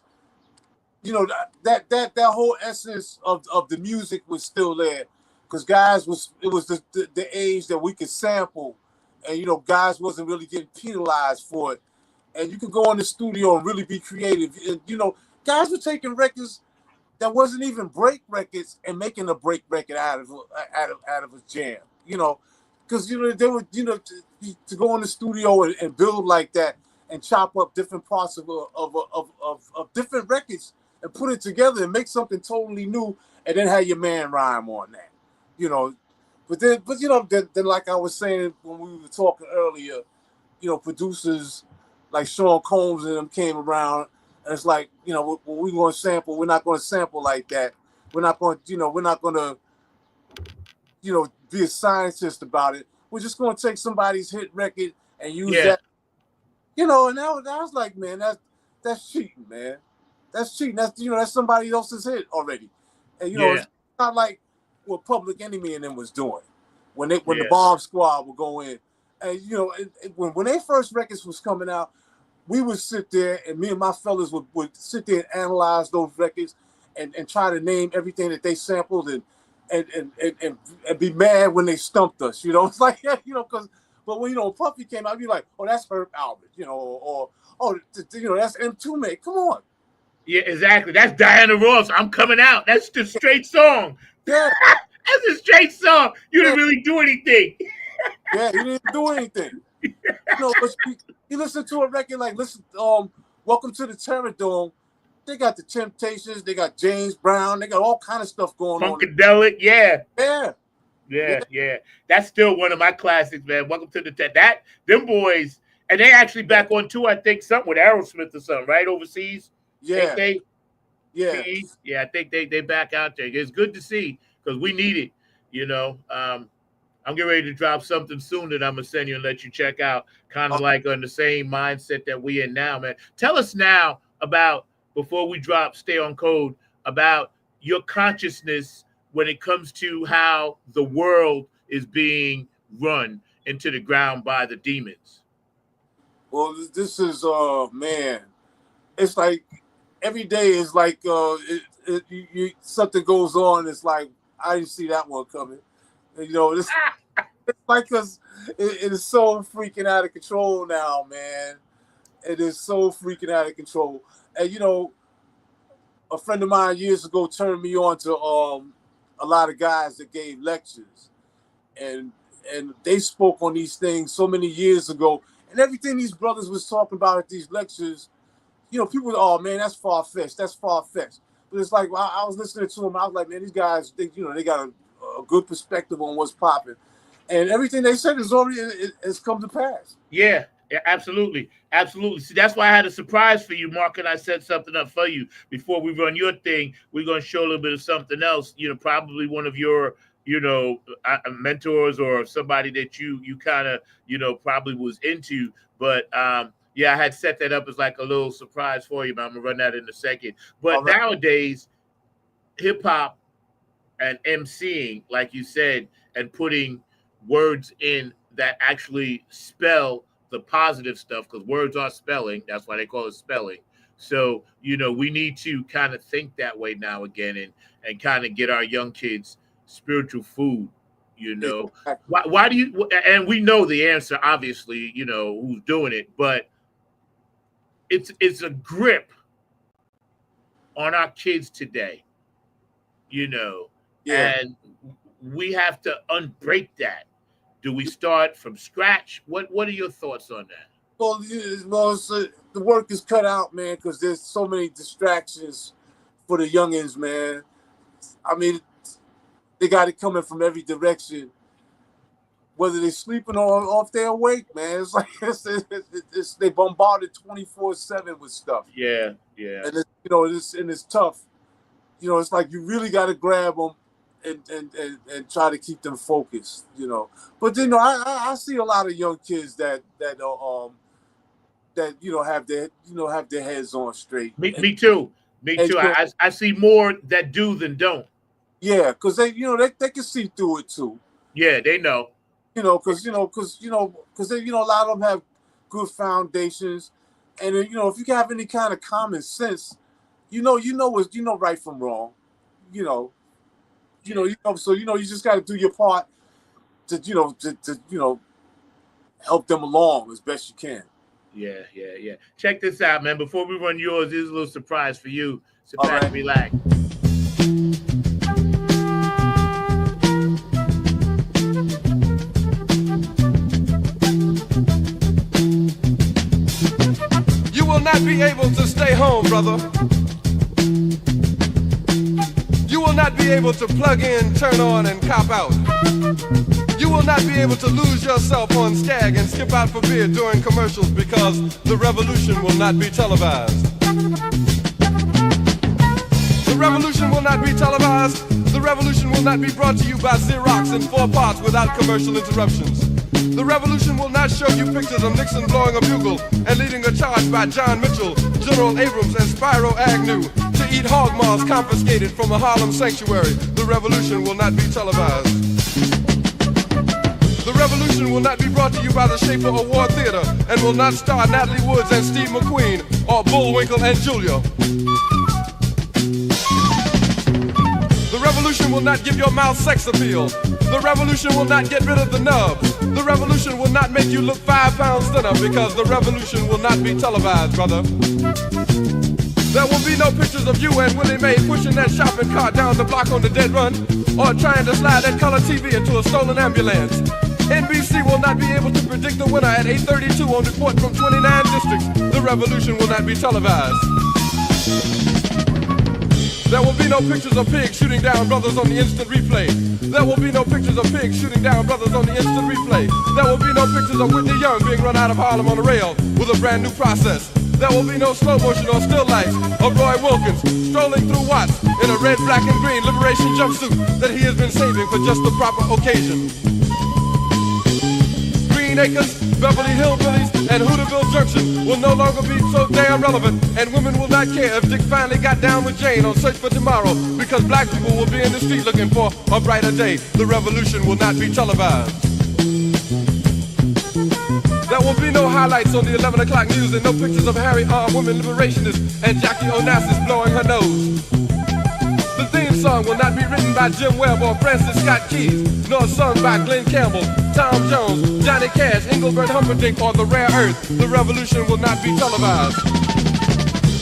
That whole essence of the music was still there, because it was the age that we could sample, and guys wasn't really getting penalized for it, and you could go in the studio and really be creative. And, guys were taking records that wasn't even break records and making a break record out of a jam. Because they were to go in the studio and build like that and chop up different parts of different records and put it together and make something totally new, and then have your man rhyme on that. Then like I was saying when we were talking earlier, producers like Sean Combs and them came around, and it's like, when we're going to sample, we're not going to sample like that. We're not going to, be a scientist about it. We're just going to take somebody's hit record and use Yeah, that, and I was like, man, that's cheating, man. That's cheating. That's somebody else's hit already. And yeah, it's not like what Public Enemy and them was doing when the yeah. Bomb Squad would go in. And when they first records was coming out, we would sit there, and me and my fellas would sit there and analyze those records and try to name everything that they sampled and be mad when they stumped us. It's like, because but when Puffy came out, I'd be like, oh, that's Herb Albert, or oh, that's M2 Mate. Come on. Yeah, exactly. That's Diana Ross. I'm coming out. That's the straight song. Yeah. That's a straight song. You didn't really do anything. Yeah, he didn't do anything. But you listen to a record like Welcome to the Terror Dome. They got the Temptations, they got James Brown, they got all kind of stuff going on. Funkadelic, yeah. Yeah. That's still one of my classics, man. Welcome to them boys, and they actually back on tour, I think, something with Aerosmith or something, right? Overseas. Yeah. Yeah. Yeah, I think they back out there. It's good to see, because we need it, I'm getting ready to drop something soon that I'm gonna send you and let you check out, kind of like on the same mindset that we in now, man. Tell us now about, before we drop Stay on Code, about your consciousness when it comes to how the world is being run into the ground by the demons. Well, this is man, it's like every day is like something goes on. It's like, I didn't see that one coming. It's like, because it is so freaking out of control now, man. It is so freaking out of control. And a friend of mine years ago turned me on to a lot of guys that gave lectures, and they spoke on these things so many years ago, and everything these brothers was talking about at these lectures, people, oh man, that's far-fetched, but it's like, I was listening to them, I was like, man, these guys, they got a good perspective on what's popping, and everything they said is already has come to pass. Yeah, absolutely. See, that's why I had a surprise for you, Mark, and I set something up for you. Before we run your thing, we're going to show a little bit of something else, probably one of your, mentors, or somebody that you kind of, probably was into. But yeah, I had set that up as like a little surprise for you, but I'm going to run that in a second. But Right. Nowadays, hip hop and emceeing, like you said, and putting words in that actually spell the positive stuff, because words are spelling. That's why they call it spelling. So, we need to kind of think that way now again, and kind of get our young kids spiritual food. Why do you, and we know the answer, obviously, who's doing it, but it's a grip on our kids today, Yeah. and we have to unbreak that. Do we start from scratch? What are your thoughts on that? Well, the work is cut out, man, because there's so many distractions for the youngins, man. I mean, they got it coming from every direction. Whether they're sleeping or if they're awake, man, it's like they bombarded 24/7 with stuff. Yeah. And it's tough. It's like you really got to grab them and try to keep them focused, you know. But you know, I see a lot of young kids that have their heads on straight. Me too. Me too. So, I see more that do than don't. yeah, because they can see through it too. Yeah, they know. Because a lot of them have good foundations, and if you have any kind of common sense, you know right from wrong, so you just got to do your part to help them along as best you can. Yeah. Check this out, man. Before we run yours, there's a little surprise for you. So All right. relax. You will not be able to stay home, brother. You will not be able to plug in, turn on, and cop out. You will not be able to lose yourself on Skag and skip out for beer during commercials because the revolution will not be televised. The revolution will not be televised. The revolution will not be brought to you by Xerox in 4 parts without commercial interruptions. The revolution will not show you pictures of Nixon blowing a bugle and leading a charge by John Mitchell, General Abrams, and Spyro Agnew to eat hog maws confiscated from a Harlem sanctuary. The revolution will not be televised. The revolution will not be brought to you by the Schaefer Award Theater and will not star Natalie Woods and Steve McQueen or Bullwinkle and Julia. The revolution will not give your mouth sex appeal. The revolution will not get rid of the nubs. The revolution will not make you look 5 pounds thinner because the revolution will not be televised, brother. There will be no pictures of you and Willie Mae pushing that shopping cart down the block on the dead run or trying to slide that color TV into a stolen ambulance. NBC will not be able to predict the winner at 8:32 on report from 29 districts. The revolution will not be televised. There will be no pictures of pigs shooting down brothers on the instant replay. There will be no pictures of pigs shooting down brothers on the instant replay. There will be no pictures of Whitney Young being run out of Harlem on a rail with a brand new process. There will be no slow motion or still lights of Roy Wilkins strolling through Watts in a red, black, and green liberation jumpsuit that he has been saving for just the proper occasion. Green Acres, Beverly Hillbillies, and Hooterville Junction will no longer be so damn relevant, and women will not care if Dick finally got down with Jane on Search for Tomorrow, because black people will be in the street looking for a brighter day. The revolution will not be televised. There will be no highlights on the 11 o'clock news and no pictures of Harry armed women liberationists and Jackie Onassis blowing her nose. The theme song will not be written by Jim Webb or Francis Scott Keys, nor sung by Glenn Campbell, Tom Jones, Johnny Cash, Engelbert Humperdinck, or The Rare Earth. The revolution will not be televised.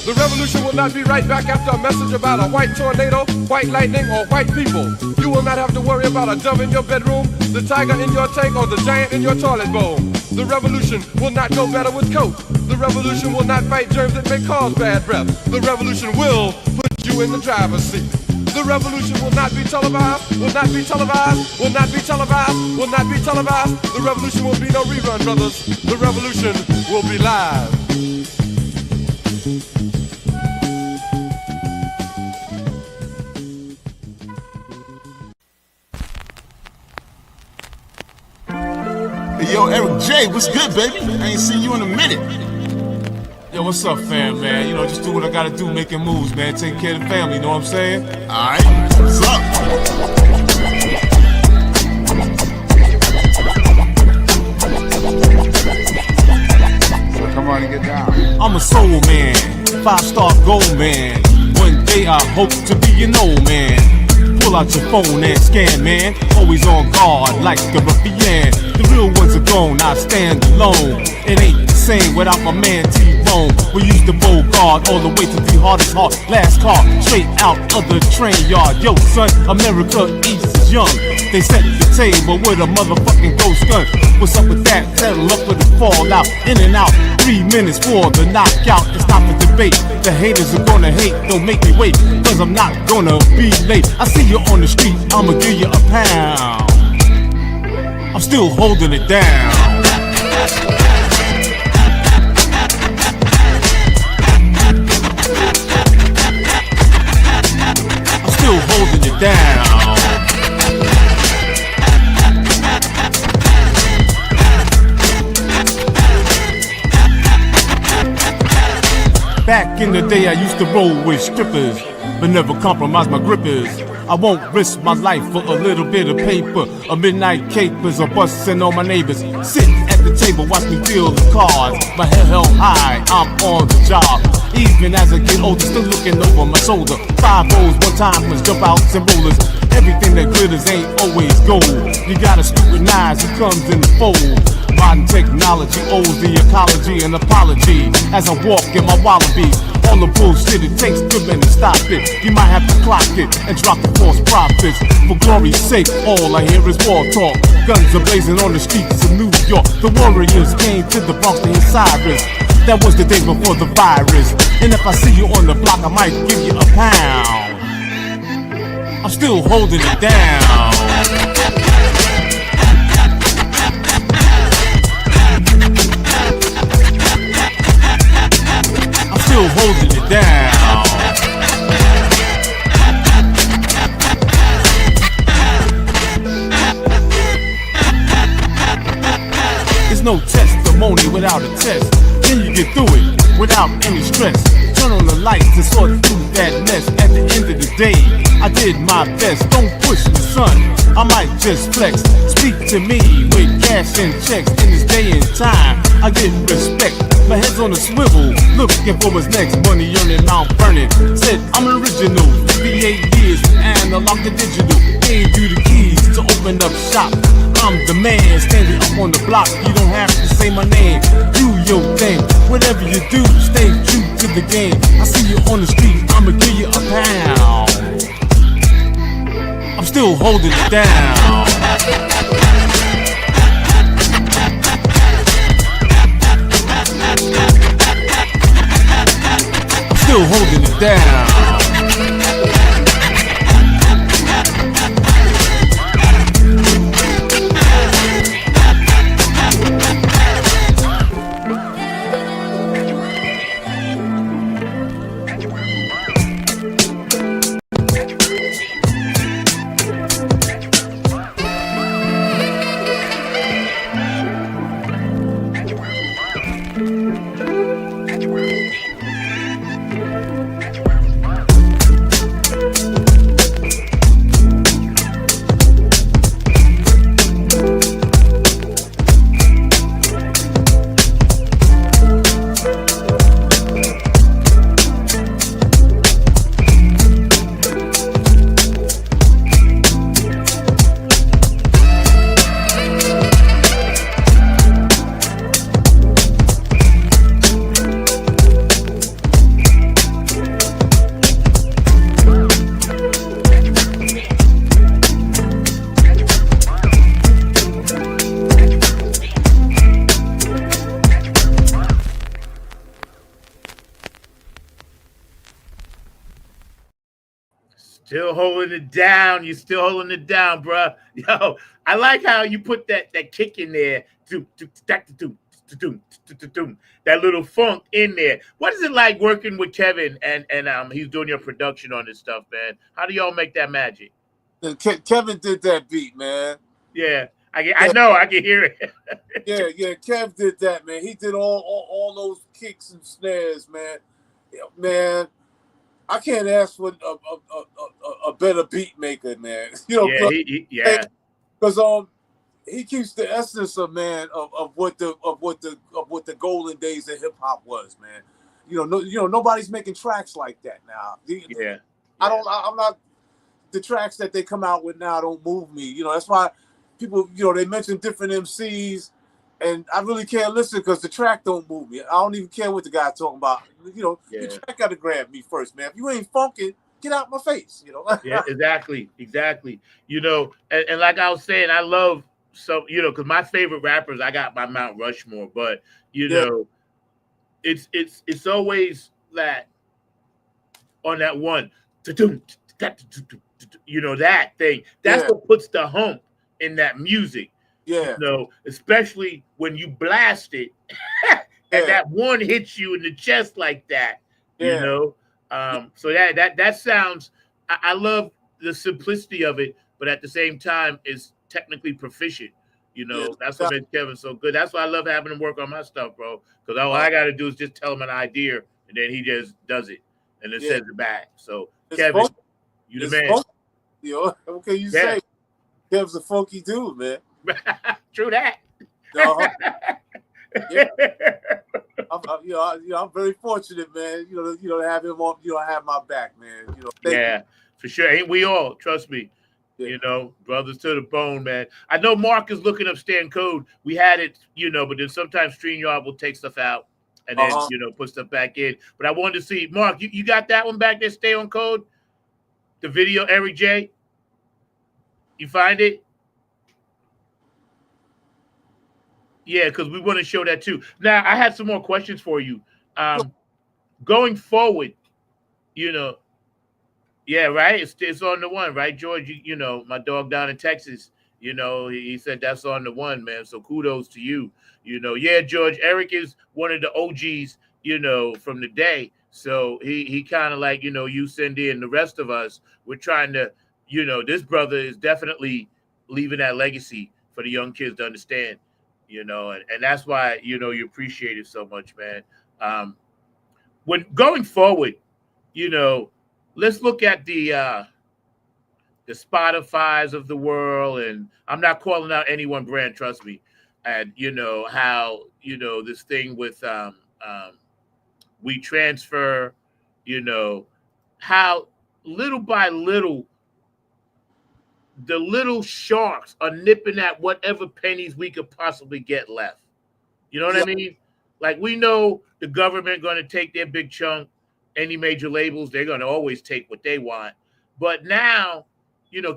The revolution will not be right back after a message about a white tornado, white lightning, or white people. You will not have to worry about a dove in your bedroom, the tiger in your tank, or the giant in your toilet bowl. The revolution will not go better with Coke. The revolution will not fight germs that may cause bad breath. The revolution will put you in the driver's seat. The revolution will not be televised, will not be televised, will not be televised, will not be televised. The revolution will be no rerun, brothers. The revolution will be live. Hey, yo, Eric J, what's good, baby? I ain't seen you in a minute. Yo, what's up, fam, man? You know, just do what I gotta do, making moves, man. Taking care of the family, you know what I'm saying? Alright, what's up? So come on and get down. I'm a soul man, 5-star gold man. One day I hope to be an old man. Pull out your phone and scan, man. Always on guard like a ruffian. The real ones are gone, I stand alone. It ain't the same without my man T-Bone. We used to bowl guard all the way to the hardest heart. Last car, straight out of the train yard. Yo, son, America East is young. They set the table with a motherfucking ghost gun. What's up with that? Settle up with the fallout. In and out, 3 minutes for the knockout. It's not for debate. The haters are gonna hate, don't make me wait, cause I'm not gonna be late. I see you on the street, I'ma give you a pound. I'm still holding it down. I'm still holding it down. in the day I used to roll with strippers, but never compromise my grippers. I won't risk my life for a little bit of paper, a midnight capers, or busting on my neighbors. Sitting at the table, watch me deal the cards. My head held high, I'm on the job. Even as I get older, still looking over my shoulder. 5-0s, one-timers, jump outs and rollers. Everything that glitters ain't always gold. You gotta scrutinize who comes in the fold. Modern technology owes the ecology an apology as I walk in my wallabies. All the bullshit it takes to and stop it. You might have to clock it and drop the false profits. For glory's sake, all I hear is war talk. Guns are blazing on the streets of New York. The warriors came to the Bronx to hit Cyrus. That was the days before the virus. And if I see you on the block, I might give you a pound. I'm still holding it down. Still holding it down. There's no testimony without a test. Then you get through it without any stress. Turn on the lights and sort through that mess. At the end of the day, I did my best. Don't push me, son, I might just flex. Speak to me with cash and checks. In this day and time, I get respect. My head's on a swivel, looking for what's next. Money earning, Mount Vernon. Said I'm an original, 58 years, analog to digital. Gave you the keys to open up shop. I'm the man, standing up on the block. You don't have to say my name, do your thing. Whatever you do, stay true to the game. I see you on the street, I'ma give you a pound. I'm still holding it down. Still holding it down. Still holding it down. You're still holding it down, bro. Yo, I like how you put that kick in there. That little funk in there. What is it like working with Kevin and he's doing your production on this stuff, man? How do y'all make that magic? Kevin did that beat, man. Yeah, I know. I can hear it. yeah. Kev did that, man. He did all those kicks and snares, man. Man, I can't ask for a better beat maker, man. You know, because he keeps the essence of what the golden days of hip hop was, man. You know, nobody's making tracks like that now. I'm not. The tracks that they come out with now don't move me. You know, that's why people, they mention different MCs, and I really can't listen because the track don't move me. I don't even care what the guy's talking about. The track got to grab me first, man. If you ain't funky, get out my face. Yeah, exactly. And like I was saying, I love because my favorite rappers, I got my Mount Rushmore, but it's always that on that one, that thing. That's what puts the hump in that music. Yeah. Especially when you blast it and that one hits you in the chest like that. So that sounds. I love the simplicity of it, but at the same time, is technically proficient. That's what makes Kevin so good. That's why I love having him work on my stuff, bro. Because all I got to do is just tell him an idea, and then he just does it and then Yeah. sends it back. So It's Kevin, funky. you the It's man. funky. You know, what can you Yeah. say? Kev's a funky dude, man. True that. Uh-huh. Yeah. I'm very fortunate, man. To have him on, have my back, man. Thank Yeah, for sure. Ain't we all? Trust me. you. You know, brothers to the bone, man. I know Mark is looking up stand code. We had it, but then sometimes StreamYard will take stuff out and then, Uh-huh. put stuff back in. But I wanted to see, Mark, you got that one back there, stay on code? The video, Eric J? You find it? Yeah, because we want to show that too. Now, I had some more questions for you. Going forward, yeah, right. It's on the one, right, George? My dog down in Texas. He said that's on the one, man. So kudos to you. Yeah, George. Eric is one of the OGs. From the day. So he kind of like you, Cindy, and the rest of us. We're trying to, this brother is definitely leaving that legacy for the young kids to understand. And that's why you appreciate it so much, man. When going forward, let's look at the Spotify's of the world, and I'm not calling out any one brand, trust me. And how this thing with we transfer, how little by little the little sharks are nipping at whatever pennies we could possibly get left. You know what I mean? Like we know the government going to take their big chunk. Any major labels, they're going to always take what they want. But now,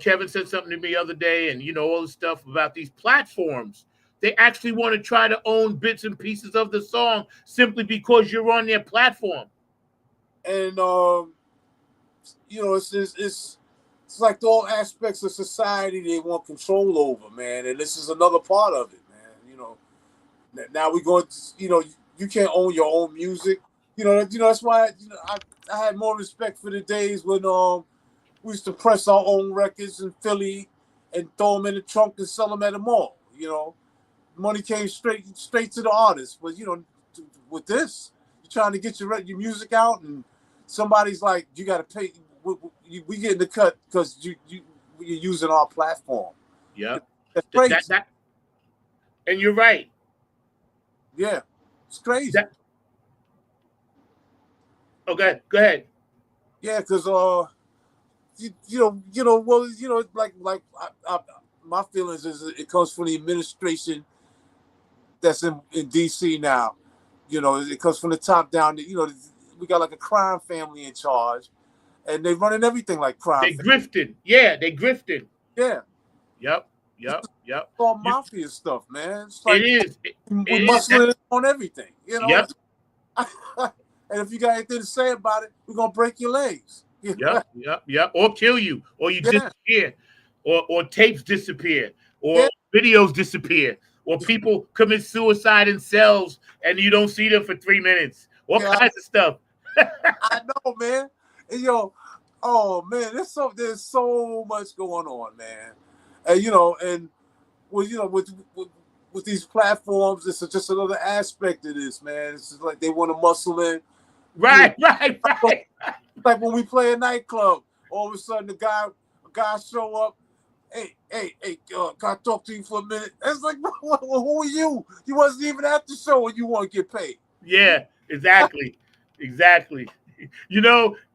Kevin said something to me the other day, and all the stuff about these platforms. They actually want to try to own bits and pieces of the song simply because you're on their platform. And it's like all aspects of society they want control over, man. And this is another part of it, man. Now we're going to, you can't own your own music. That's why I had more respect for the days when we used to press our own records in Philly and throw them in the trunk and sell them at the mall. Money came straight to the artist. But with this, you're trying to get your music out, and somebody's like, you got to pay. We get in the cut because you're using our platform. Yeah, that's crazy. And you're right. Yeah, it's crazy. Okay, go ahead. Yeah, because my feelings is it comes from the administration that's in DC now. It comes from the top down. We got like a crime family in charge, and they running everything like crime. They grifted. Yeah, they grifted. Yeah. Yep. It's all mafia stuff, man. It's like it is. We're muscling on everything. Yep. And if you got anything to say about it, we're gonna break your legs. Yep. Or kill you, or you disappear, or tapes disappear, or videos disappear, or people commit suicide in cells and you don't see them for 3 minutes. All kinds of stuff. I know, man. And, oh man, there's so much going on, man. And with these platforms, it's just another aspect of this, man. It's just like they want to muscle in. Right. Like when we play a nightclub, all of a sudden a guy show up. Hey, can I talk to you for a minute? It's like, who are you? You wasn't even at the show and you want to get paid. Yeah, exactly.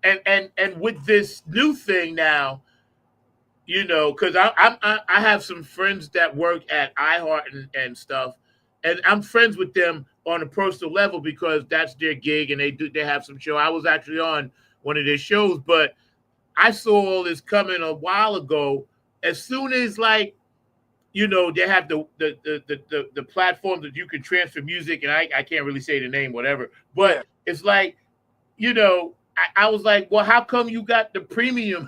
And with this new thing now, because I have some friends that work at iHeart and stuff, and I'm friends with them on a personal level because that's their gig and they have some show. I was actually on one of their shows, but I saw all this coming a while ago. As soon as they have the platform that you can transfer music, and I can't really say the name, whatever, but it's like, I was like, well, how come you got the premium?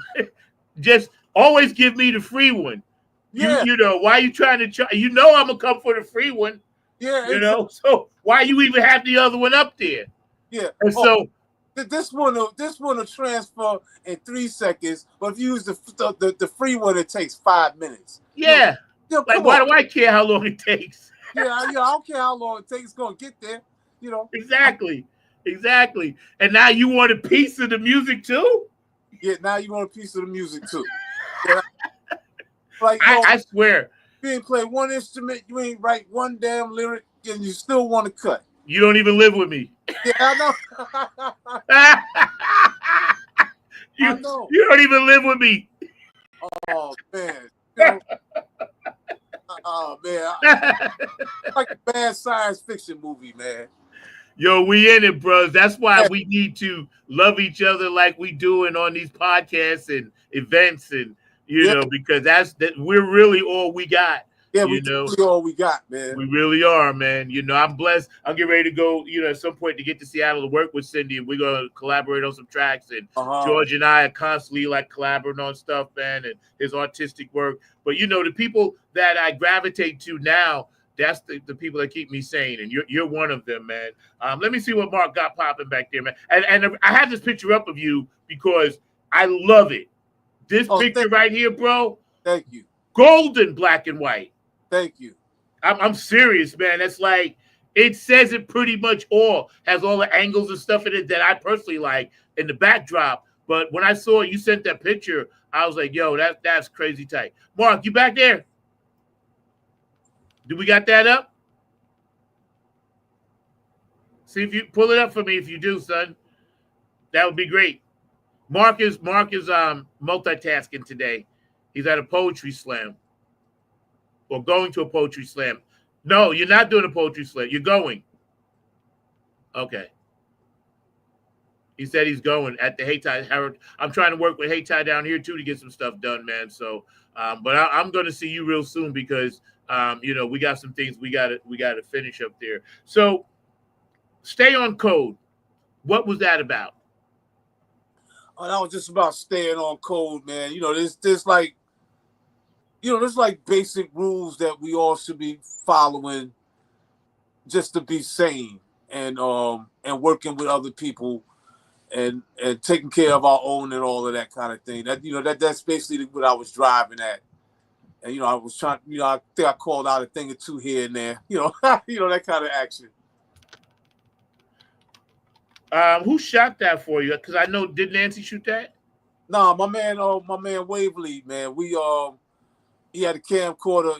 Just always give me the free one. Yeah. Why are you trying to charge? I'm gonna come for the free one. Yeah. So why you even have the other one up there? Yeah. And so this one will transfer in 3 seconds, but if you use the free one, it takes 5 minutes. Yeah. Like, why do I care how long it takes? I don't care how long it takes. It's gonna get there. Exactly. Exactly. And now you want a piece of the music too? Yeah, now you want a piece of the music too. Yeah, like yo, I swear. you ain't play one instrument, you ain't write one damn lyric, and you still want to cut. You don't even live with me. Yeah, I know. I you know. you don't even live with me. Oh man. You know, oh man. Like a bad science fiction movie, man. Yo, we in it, bros. That's why Yeah, we need to love each other like we doing on these podcasts and events, and yeah, because that we're really all we got. yeah, we You know, definitely all we got, man. we really are, man. I'm blessed. I'm getting ready to go, at some point to get to Seattle to work with Cindy, and we're gonna collaborate on some tracks. And Uh-huh. George and I are constantly like collaborating on stuff, man, and his artistic work. But the people that I gravitate to now, that's the people that keep me sane, and you're one of them, man. Let me see what Mark got popping back there, man. And I have this picture up of you because I love it. This picture right here, bro. Thank you. Golden black and white. Thank you. I'm serious, man. It's like it says it pretty much all. Has all the angles and stuff in it that I personally like in the backdrop. But when I saw you sent that picture, I was like, yo, that's crazy tight. Mark, you back there? Do we got that up? See if you pull it up for me. If you do, son, that would be great. Mark is multitasking today. He's at a poetry slam. Or going to a poetry slam. No, you're not doing a poetry slam. You're going. Okay. He said he's going at the Hayti Herald. I'm trying to work with Hayti down here too to get some stuff done, man. So, but I'm going to see you real soon because, we got some things we got to finish up there. So, stay on code. What was that about? Oh, that was just about staying on code, man. There's like basic rules that we all should be following just to be sane and working with other people and taking care of our own and all of that kind of thing. That's basically what I was driving at. And I was trying, I think I called out a thing or two here and there. That kind of action. Who shot that for you? Because I know, did Nancy shoot that? Nah, my man Waverly, man. He had a camcorder.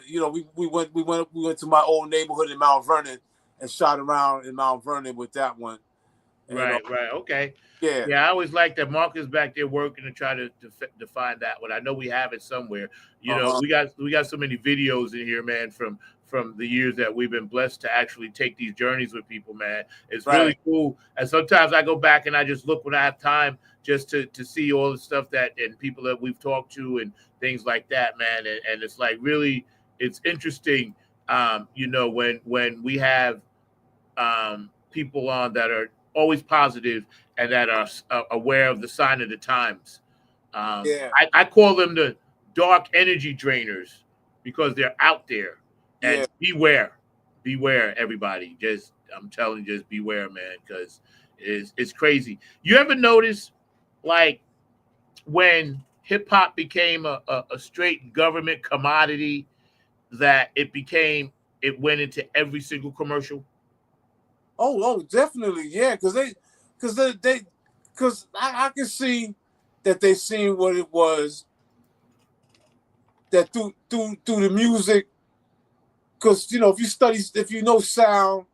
We went to my old neighborhood in Mount Vernon and shot around in Mount Vernon with that one. And, Right. Okay. Yeah. Yeah, I always like that Mark is back there working to try to find that one. I know we have it somewhere. We got so many videos in here, man, from the years that we've been blessed to actually take these journeys with people, man. It's really cool. And sometimes I go back and I just look when I have time just to see all the stuff and people that we've talked to and things like that, man. And it's like really, it's interesting, when we have people on that are always positive and that are aware of the sign of the times. I call them the dark energy drainers because they're out there. And beware, everybody. I'm telling you, just beware, man, because it's crazy. You ever notice, like, when hip hop became a straight government commodity, that it went into every single commercial? Oh, definitely, yeah. Because I can see that they seen what it was. That through the music, because if you know sound,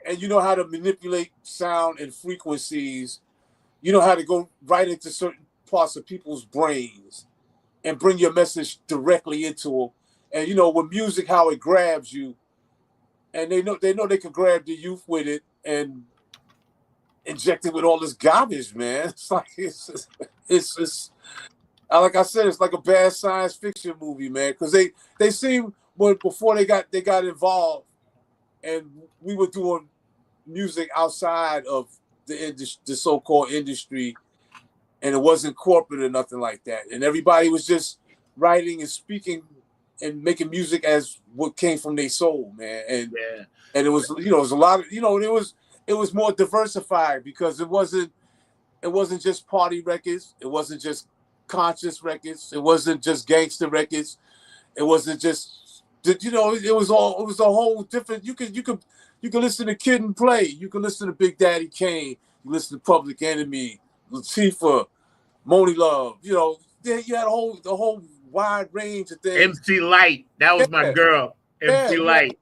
and you know how to manipulate sound and frequencies, you know how to go right into certain parts of people's brains and bring your message directly into them. And with music, how it grabs you, and they know they can grab the youth with it and inject it with all this garbage, man. It's like it's like I said, it's like a bad science fiction movie, man. Because they seem before they got involved, and we were doing music outside of the so-called industry, and it wasn't corporate or nothing like that. And everybody was just writing and speaking and making music as what came from their soul, man. And it was it was a lot of it was more diversified because it wasn't just party records, it wasn't just conscious records, it wasn't just gangster records, it wasn't just it was a whole different. You could You can listen to Kid and Play. You can listen to Big Daddy Kane. You listen to Public Enemy, Latifah, Moni Love. You know, you had the whole wide range of things. MC Light, that was my girl. MC Light.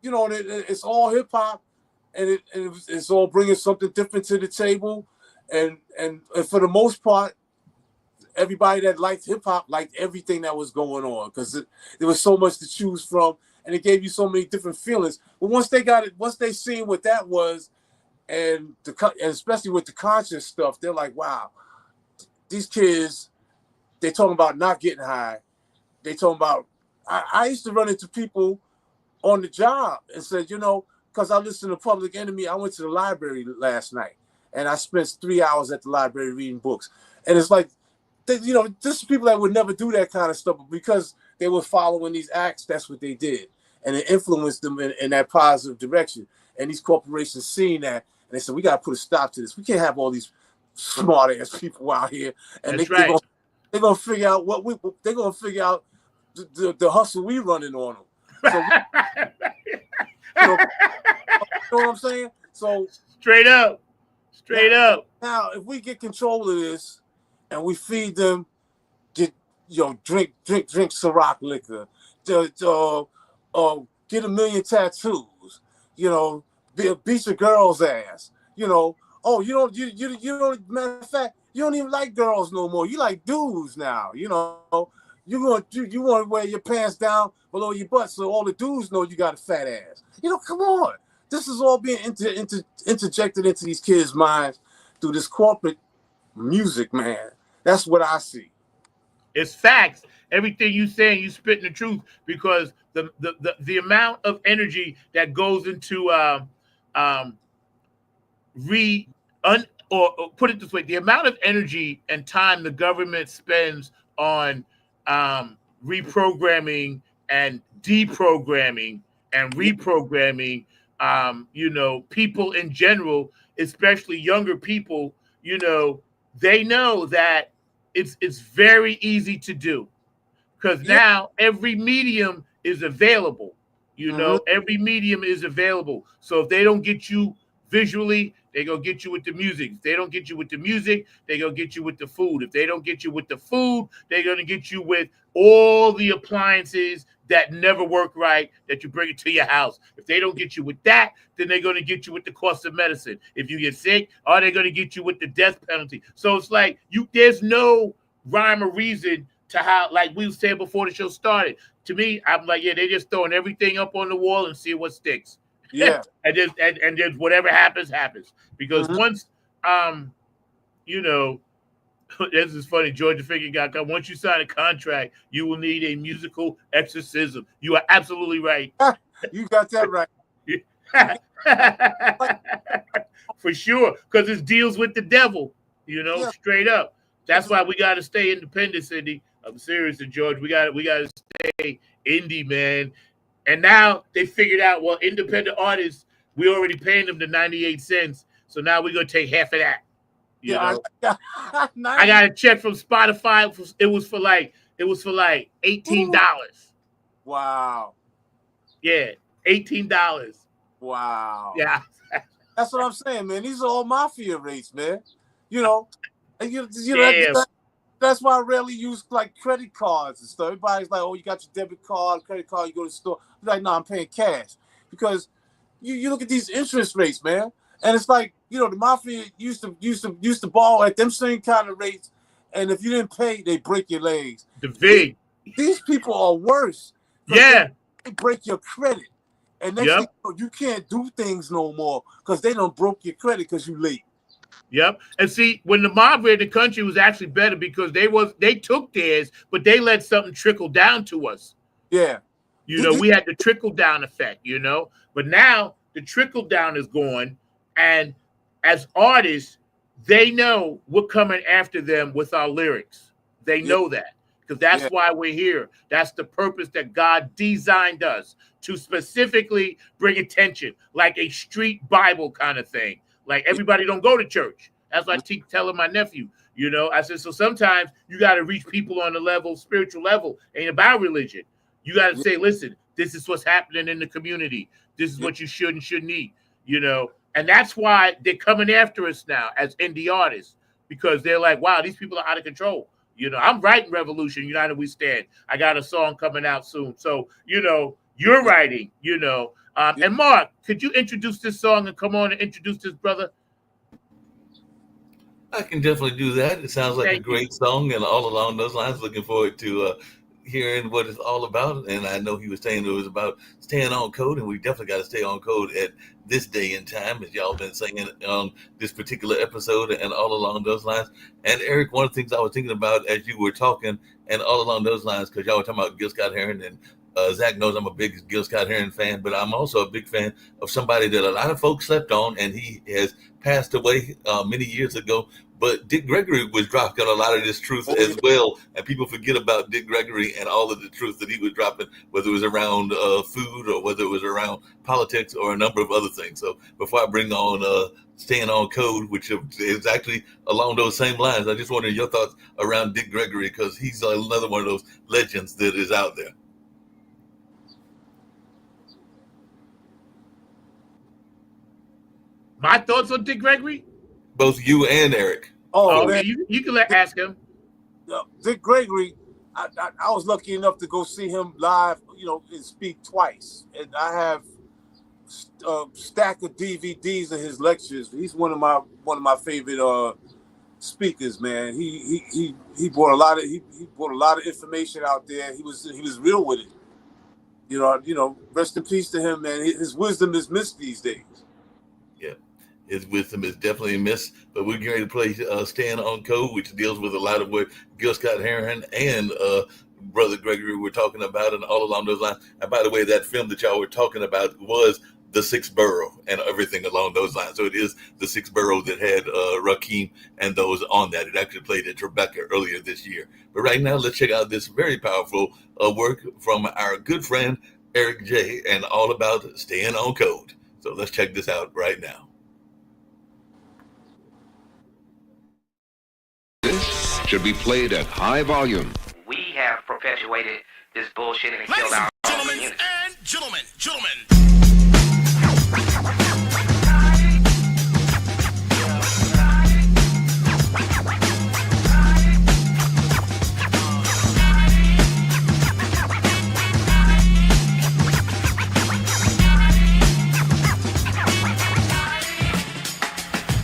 You know, it's all hip hop, and it's all bringing something different to the table, and for the most part, everybody that liked hip hop liked everything that was going on because there was so much to choose from, and it gave you so many different feelings. But once they seen what that was, and especially with the conscious stuff, they're like, wow, these kids, they talking about not getting high. They talking about. I used to run into people on the job and said, you know, because I listened to Public Enemy, I went to the library last night and I spent 3 hours at the library reading books. And it's like, you know, this is people that would never do that kind of stuff, but because they were following these acts, that's what they did. And it influenced them in that positive direction. And these corporations seeing that, and they said, we got to put a stop to this. We can't have all these smart ass people out here. And they're going to figure out they're going to figure out the hustle we running on them. So, you know what I'm saying? So straight up. Now, if we get control of this and we feed them, drink Ciroc liquor, get a million tattoos, you know, beat your girl's ass, you know. Oh, you don't. Matter of fact, you don't even like girls no more. You like dudes now, you know. You want to wear your pants down below your butt so all the dudes know you got a fat ass. You know, come on. This is all being interjected into these kids' minds through this corporate music, man. That's what I see. It's facts. Everything you saying, you spitting the truth, because the amount of energy that goes into or put it this way, the amount of energy and time the government spends on reprogramming and deprogramming and reprogramming, you know, people in general, especially younger people, you know, they know that it's very easy to do because now every medium is available. You know, every medium is available. So if they don't get you visually, they gonna get you with the music. If they don't get you with the music, they gonna get you with the food. If they don't get you with the food, they're gonna get you with all the appliances that never work right, that you bring it to your house. If they don't get you with that, then they're gonna get you with the cost of medicine. If you get sick, are they gonna get you with the death penalty? So it's like there's no rhyme or reason to how, like we said before the show started. To me, I'm like, yeah, they're just throwing everything up on the wall and see what sticks. Yeah. and just whatever happens. Because once you know, this is funny, Georgia Figure got once you sign a contract, you will need a musical exorcism. You are absolutely right. You got that right. For sure, because it deals with the devil, you know, straight up. That's why we got to stay independent, Cindy. I'm serious, George. We got to stay indie, man. And now they figured out, well, independent artists, we already paying them the 98 cents. So now we're going to take half of that. You know? I got a check from Spotify. It was for like $18. Wow. Yeah, $18. Wow. Yeah. That's what I'm saying, man. These are all mafia rates, man. You know, and you know that's why I rarely use like credit cards and stuff. Everybody's like, "Oh, you got your debit card, credit card, you go to the store." I'm like, "No, I'm paying cash," because you look at these interest rates, man, and it's like, you know, the mafia used to borrow at them same kind of rates, and if you didn't pay, they break your legs. These people are worse. Yeah, they break your credit, and next thing you know, you can't do things no more because they done broke your credit because you late. Yep. And see, when the mob ran the country, was actually better because they took theirs, but they let something trickle down to us. Yeah. You know, we had the trickle down effect, you know, but now the trickle down is gone. And as artists, they know we're coming after them with our lyrics. They know that because that's why we're here. That's the purpose that God designed us to specifically bring attention, like a street Bible kind of thing. Like everybody don't go to church. That's what I keep telling my nephew. You know, I said, so sometimes you got to reach people on the level, spiritual level. Ain't about religion. You got to say, listen, this is what's happening in the community. This is what you should and shouldn't eat, you know. And that's why they're coming after us now as indie artists, because they're like, wow, these people are out of control. You know, I'm writing Revolution, United We Stand. I got a song coming out soon. So, you know, you're writing, you know. And Mark, could you introduce this song and come on and introduce this brother? I can definitely do that. It sounds like a great song, and all along those lines, looking forward to hearing what it's all about. And I know he was saying it was about staying on code, and we definitely got to stay on code at this day and time, as y'all been saying on this particular episode and all along those lines. And Eric, one of the things I was thinking about as you were talking and all along those lines, because y'all were talking about Gil Scott-Heron, and Zach knows I'm a big Gil Scott-Heron fan, but I'm also a big fan of somebody that a lot of folks slept on, and he has passed away many years ago. But Dick Gregory was dropping a lot of this truth as well, and people forget about Dick Gregory and all of the truth that he was dropping, whether it was around food or whether it was around politics or a number of other things. So before I bring on Staying on Code, which is actually along those same lines, I just wondered your thoughts around Dick Gregory, because he's another one of those legends that is out there. My thoughts on Dick Gregory? Both you and Eric. Oh, okay, man. you can ask him. Dick Gregory, I was lucky enough to go see him live, you know, and speak twice. And I have a stack of DVDs of his lectures. He's one of my favorite speakers, man. He brought a lot of information out there. He was real with it. You know, rest in peace to him, man. His wisdom is missed these days. Yeah. His wisdom is definitely a miss, but we're getting ready to play Staying on Code, which deals with a lot of what Gil Scott-Heron and Brother Gregory were talking about, and all along those lines. And by the way, that film that y'all were talking about was The Sixth Borough and everything along those lines. So it is The Sixth Borough that had Rakim and those on that. It actually played at Tribeca earlier this year. But right now, let's check out this very powerful work from our good friend Eric J. and all about Staying on Code. So let's check this out right now. This should be played at high volume. We have perpetuated this bullshit and killed our community. Gentlemen.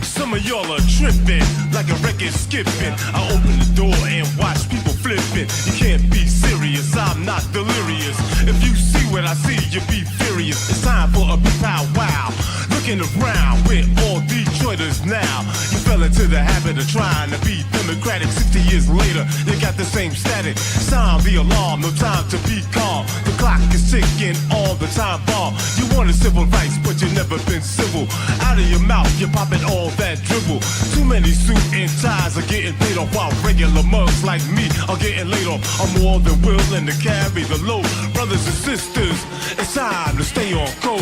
Some of y'all are tripping, like a record skipping. I open the door and watch people flipping. You can't be serious, I'm not delirious. If you see what I see, you be furious. It's time for a big powwow. Looking around, we're all Detroiters now. You fell into the habit of trying to be democratic. 60 years later, you got the same static. Sound the alarm, no time to be calm. The clock is ticking all the time bomb. You wanted civil rights, but you never been civil. Out of your mouth, you're popping all that dribble. Too many suit and ties are getting paid off, while regular mugs like me are getting laid off. I'm more than willing to carry the load. Brothers and sisters, it's time to stay on code.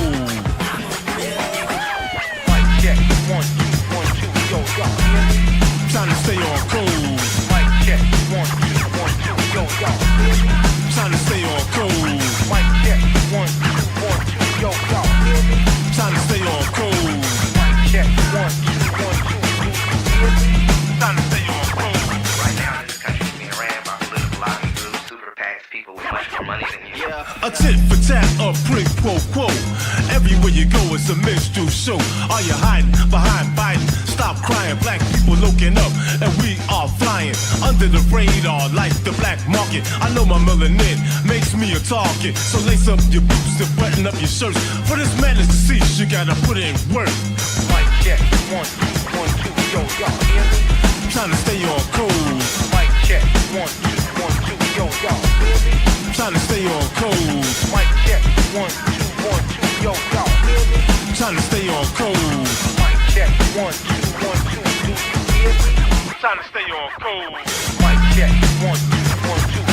Mic check, 1, 2, 1, 2, yo, y'all hear me? Time to stay on code. Mic check, 1, 2, 1, 2, yo, y'all hear me? Time to stay on code. Mic check, 1, 2, 1, 2, yo, y'all hear me? Time to stay on code. Mic check, 1, 2, 1, 2, do you hear me? Time to stay on code. Right now, this country is being ran by political lobby groups, super PACs, people with much more money than you. A tit for tat, a prig pro quo. Everywhere you go, it's a minstrel show. Are you hiding behind Biden? Stop crying, black people looking up, and we are flying under the radar like the black market. I know my melanin makes me a target, so lace up your boots and button up your shirts. For this madness to cease, you gotta put in work. Mic check, 1, 2, 1, 2, yo, y'all hear me? Trying to stay on code. Mic check, 1, 2, 1, 2, yo, y'all hear me? Trying to stay on code. Mic check, 1, 2, 1, 2, yo, y'all hear me? Trying to stay on code. Mic check, 1, 2, 1, 2, do you hear me? Trying to stay on code. Mic check, 1, 2, 1, 2.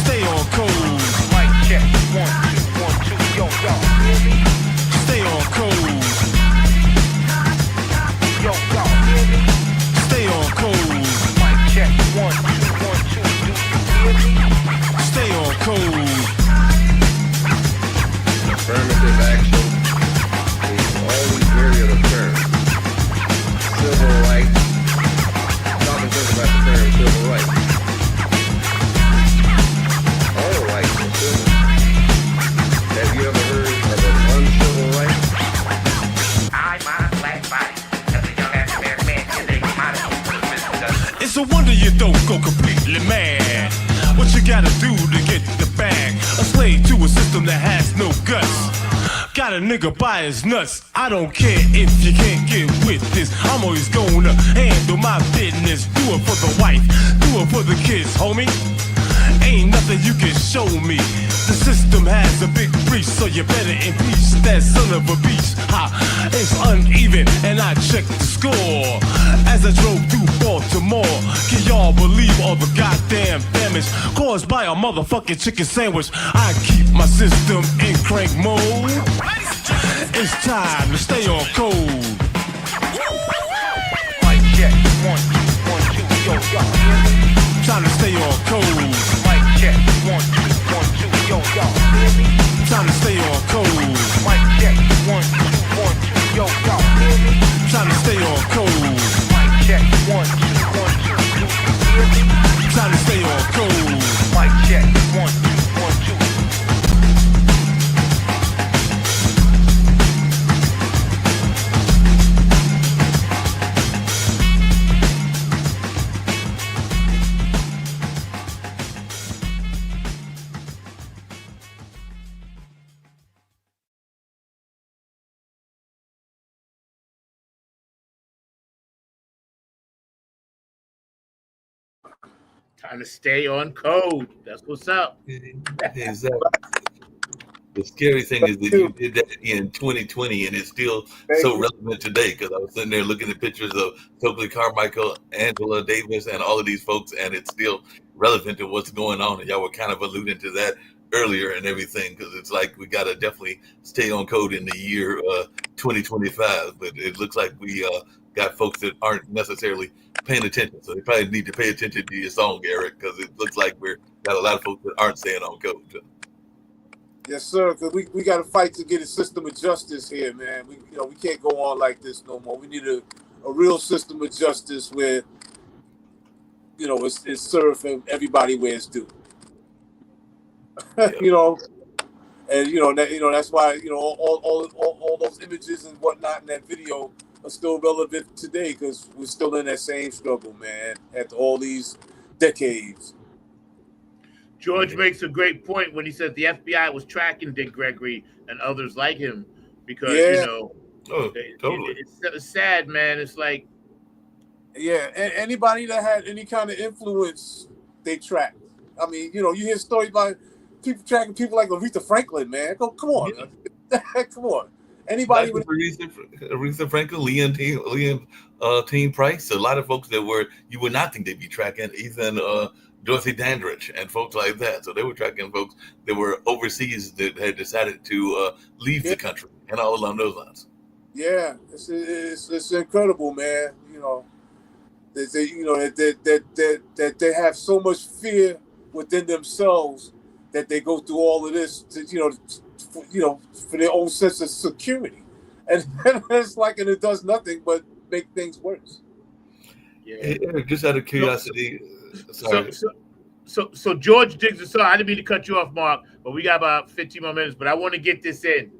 Stay on code. Mic check, 1, 2, 1, 2, yo, y'all hear me? Stay on code. Yo, y'all hear me? Stay on code. Mic check, 1, 2, 1, 2, do you hear me? Stay on code. gotta do to get the bag. A slave to a system that has no guts. Got a nigga by his nuts. I don't care if you can't get with this. I'm always gonna handle my business. Do it for the wife, do it for the kids, homie. Ain't nothing you can show me. The system has a big breach, so you better impeach that son of a beast. Ha, it's uneven, and I checked the score as I drove through Baltimore. Can y'all believe all the goddamn damage caused by a motherfucking chicken sandwich? I keep my system in crank mode. It's time to stay on code. Mic check, 1, 2, 1, 2, yo, y'all hear me? Time to stay on code. Mic check, 1, 2, 1, 2, yo, y'all hear me? Time to stay on code. Mic check, 1, 2, 1, 2, yo, y'all hear me? Time to stay on code. Mic check, 1, 2, 1, 2, do you hear me? Time to stay on code. Mic check, 1, 2, 1, 2. Time to stay on code. That's what's up. Exactly. The scary thing is that you did that in 2020 and it's still so relevant today, because I was sitting there looking at pictures of Stokely Carmichael, Angela Davis, and all of these folks, and it's still relevant to what's going on. And y'all were kind of alluding to that earlier and everything, because it's like we got to definitely stay on code in the year 2025. But it looks like we got folks that aren't necessarily paying attention. So they probably need to pay attention to your song, Eric, because it looks like we're got a lot of folks that aren't staying on code. Yes, sir. Because we got to fight to get a system of justice here, man. We can't go on like this no more. We need a real system of justice where it's served for everybody where it's due. And that's why all those images and whatnot in that video are still relevant today, because we're still in that same struggle, man. After all these decades. George makes a great point when he says the FBI was tracking Dick Gregory and others like him because totally. It's sad, man. It's like, anybody that had any kind of influence, they tracked. I mean, you hear stories about people tracking people like Aretha Franklin, man. Come on, come on. Anybody with Aretha Franklin, Liam Team Price, a lot of folks that you would not think they'd be tracking, even Dorothy Dandridge and folks like that. So they were tracking folks that were overseas that had decided to leave the country and all along those lines. Yeah, it's incredible, man. That they have so much fear within themselves that they go through all of this for their own sense of security, and it's like, and it does nothing but make things worse. Hey, Eric, just out of curiosity. So George digs us. I didn't mean to cut you off, Mark, but we got about 15 more minutes. But I want to get this in.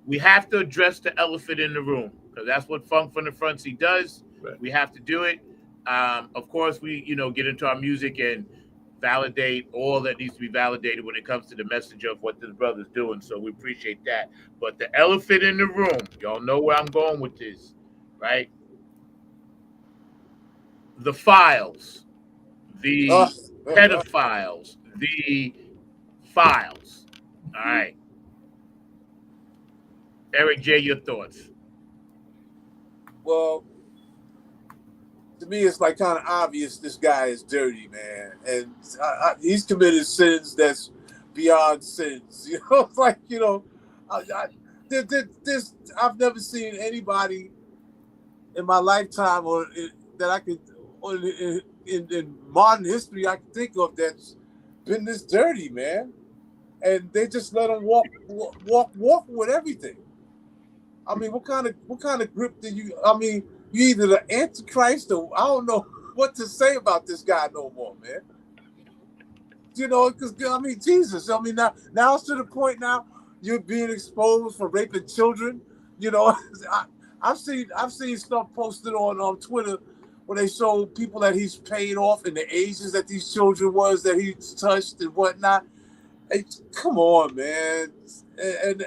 We have to address the elephant in the room, because that's what Funk from the Front Seat does. Right. We have to do it. Of course, we get into our music and validate all that needs to be validated when it comes to the message of what this brother's doing. So we appreciate that. But the elephant in the room, y'all know where I'm going with this, right? The files, the pedophiles, the files. All right. Eric J., your thoughts? Well, to me, it's like kind of obvious this guy is dirty, man. And he's committed sins that's beyond sins. It's like, I've never seen anybody in my lifetime that I could, in modern history, I can think of that's been this dirty, man. And they just let him walk with everything. I mean, what kind of grip do you? I mean, you either the Antichrist or I don't know what to say about this guy no more, man. Because I mean, Jesus. I mean, now it's to the point now you're being exposed for raping children. I've seen stuff posted on Twitter where they show people that he's paid off and the ages that these children was that he touched and whatnot. Come on, man. And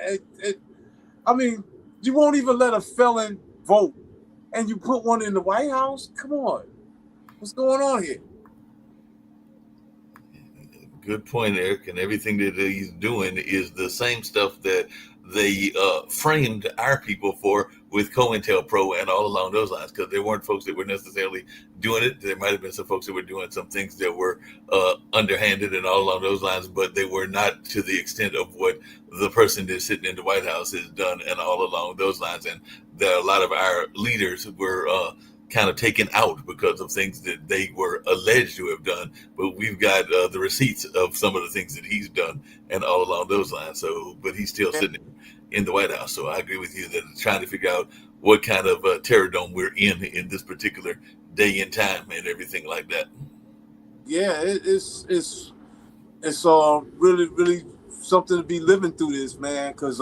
I mean, you won't even let a felon vote, and you put one in the White House? Come on. What's going on here? Good point, Eric. And everything that he's doing is the same stuff that they framed our people for with COINTELPRO and all along those lines, because there weren't folks that were necessarily doing it. There might have been some folks that were doing some things that were underhanded and all along those lines, but they were not to the extent of what the person that's sitting in the White House has done and all along those lines. And there are a lot of our leaders were kind of taken out because of things that they were alleged to have done, but we've got the receipts of some of the things that he's done and all along those lines. So, but he's still sitting in the White House. So I agree with you that trying to figure out what kind of terror dome we're in this particular day and time and everything like that. Yeah, it's really something to be living through this, man, because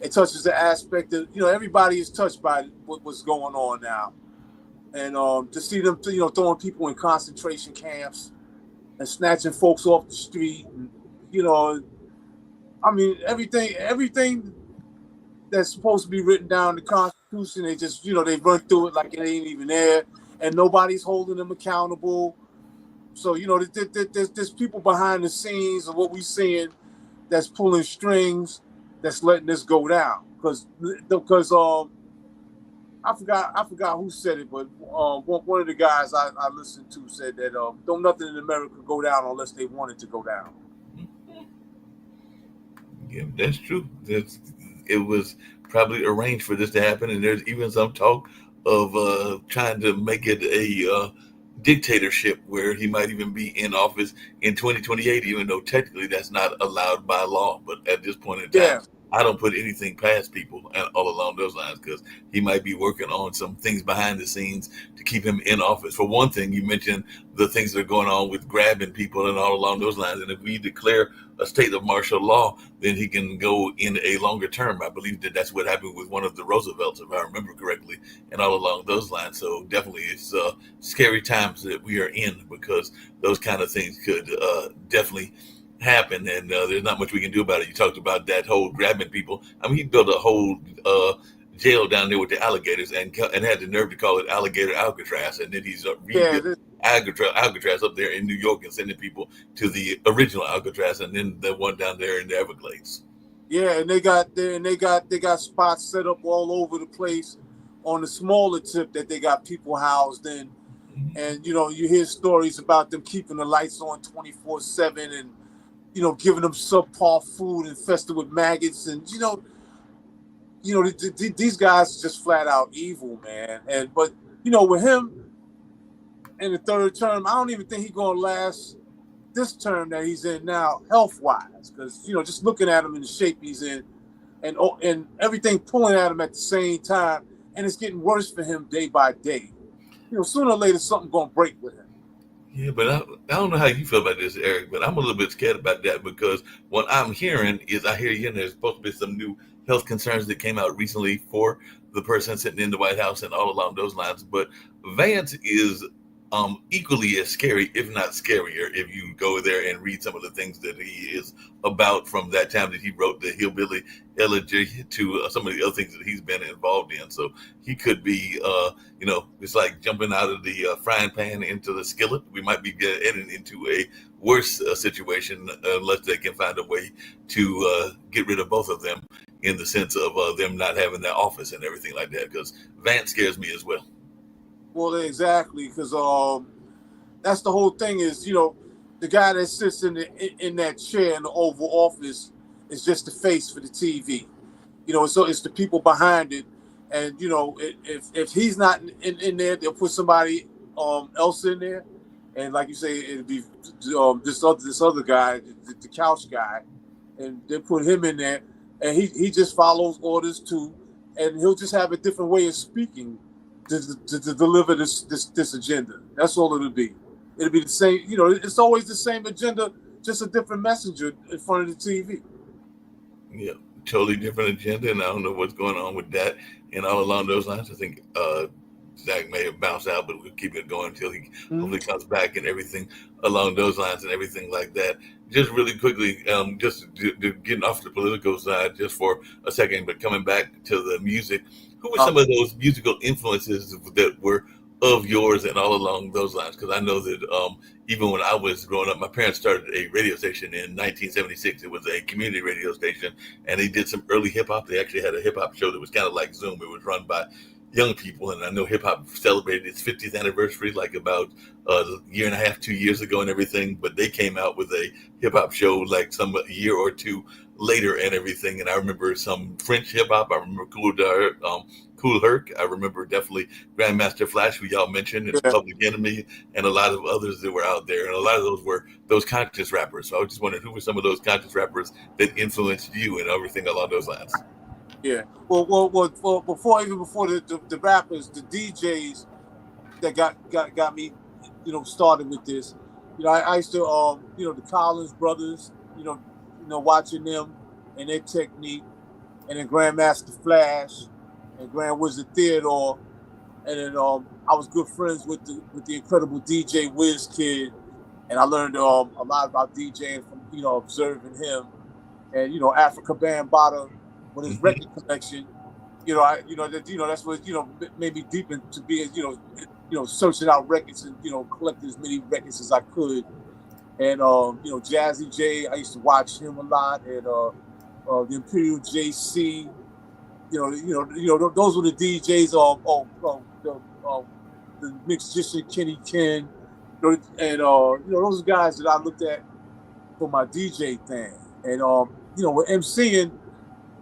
it touches the aspect of, everybody is touched by what's going on now. And to see them, throwing people in concentration camps and snatching folks off the street, and, I mean, everything that's supposed to be written down in the Constitution, they just, they run through it like it ain't even there, and nobody's holding them accountable. So, there's people behind the scenes of what we're seeing that's pulling strings, that's letting this go down. Because I forgot who said it, but one of the guys I listened to said that don't nothing in America go down unless they want it to go down. Yeah, that's true. It was probably arranged for this to happen, and there's even some talk of trying to make it a dictatorship where he might even be in office in 2028, even though technically that's not allowed by law. But at this point in time, I don't put anything past people and all along those lines, because he might be working on some things behind the scenes to keep him in office. For one thing, you mentioned the things that are going on with grabbing people and all along those lines. And if we declare a state of martial law, then he can go in a longer term. I believe that that's what happened with one of the Roosevelts, if I remember correctly, and all along those lines. So definitely it's scary times that we are in, because those kind of things could definitely happen, and there's not much we can do about it. You talked about that whole grabbing people. I mean, he built a whole jail down there with the alligators and had the nerve to call it Alligator Alcatraz, and then he's rebuilt Alcatraz up there in New York and sending people to the original Alcatraz, and then the one down there in the Everglades. Yeah, and they got spots set up all over the place on the smaller tip that they got people housed in, and you hear stories about them keeping the lights on 24/7 and giving them subpar food infested with maggots, and these guys are just flat out evil, man. But with him in the third term, I don't even think he's gonna last this term that he's in now, health wise, because just looking at him in the shape he's in, and everything pulling at him at the same time, and it's getting worse for him day by day. Sooner or later something's gonna break with him. Yeah, but I don't know how you feel about this, Eric, but I'm a little bit scared about that, because what I'm hearing is there's supposed to be some new health concerns that came out recently for the person sitting in the White House and all along those lines. But Vance is equally as scary, if not scarier, if you go there and read some of the things that he is about from that time that he wrote the Hillbilly Elegy to some of the other things that he's been involved in. So he could be, it's like jumping out of the frying pan into the skillet. We might be heading into a worse situation unless they can find a way to get rid of both of them, in the sense of them not having their office and everything like that, because Vance scares me as well. Well, exactly, because that's the whole thing is, the guy that sits in that chair in the Oval Office is just the face for the TV. So it's the people behind it. And, if he's not in there, they'll put somebody else in there. And like you say, it'll be this other guy, the couch guy. And they'll put him in there. And he just follows orders too. And he'll just have a different way of speaking to deliver this agenda. That's all it'll be. It'll be the same, it's always the same agenda, just a different messenger in front of the TV. Yeah, totally different agenda, and I don't know what's going on with that. And all along those lines, I think Zach may have bounced out, but we'll keep it going until he Mhm. hopefully comes back and everything along those lines and everything like that. Just really quickly, just getting off the political side just for a second, but coming back to the music, who were some of those musical influences that were of yours and all along those lines? Because I know that even when I was growing up, my parents started a radio station in 1976. It was a community radio station, and they did some early hip hop. They actually had a hip hop show that was kind of like Zoom. It was run by young people, and I know hip hop celebrated its 50th anniversary like about a year and a half, 2 years ago, and everything. But they came out with a hip hop show like some year or two later and everything. And I remember some French hip hop. I remember Cool Herc. I remember definitely Grandmaster Flash, who y'all mentioned, and Yeah. Public Enemy, and a lot of others that were out there. And a lot of those were those conscious rappers. So I was just wondering who were some of those conscious rappers that influenced you and everything along those lines. Yeah. Well, before the rappers, the DJs that got me, started with this. I used to, the Collins brothers, watching them and their technique, and then Grandmaster Flash and Grand Wizard Theodore, and then I was good friends with the incredible DJ Wiz Kid, and I learned a lot about DJing from observing him, and Africa Bambaataa with his record collection. That's what made me deep into being searching out records and collecting as many records as I could. And Jazzy J, I used to watch him a lot, and the Imperial JC. Those were the DJs. The musician Kenny Ken, and those are guys that I looked at for my DJ thing. And with MCing,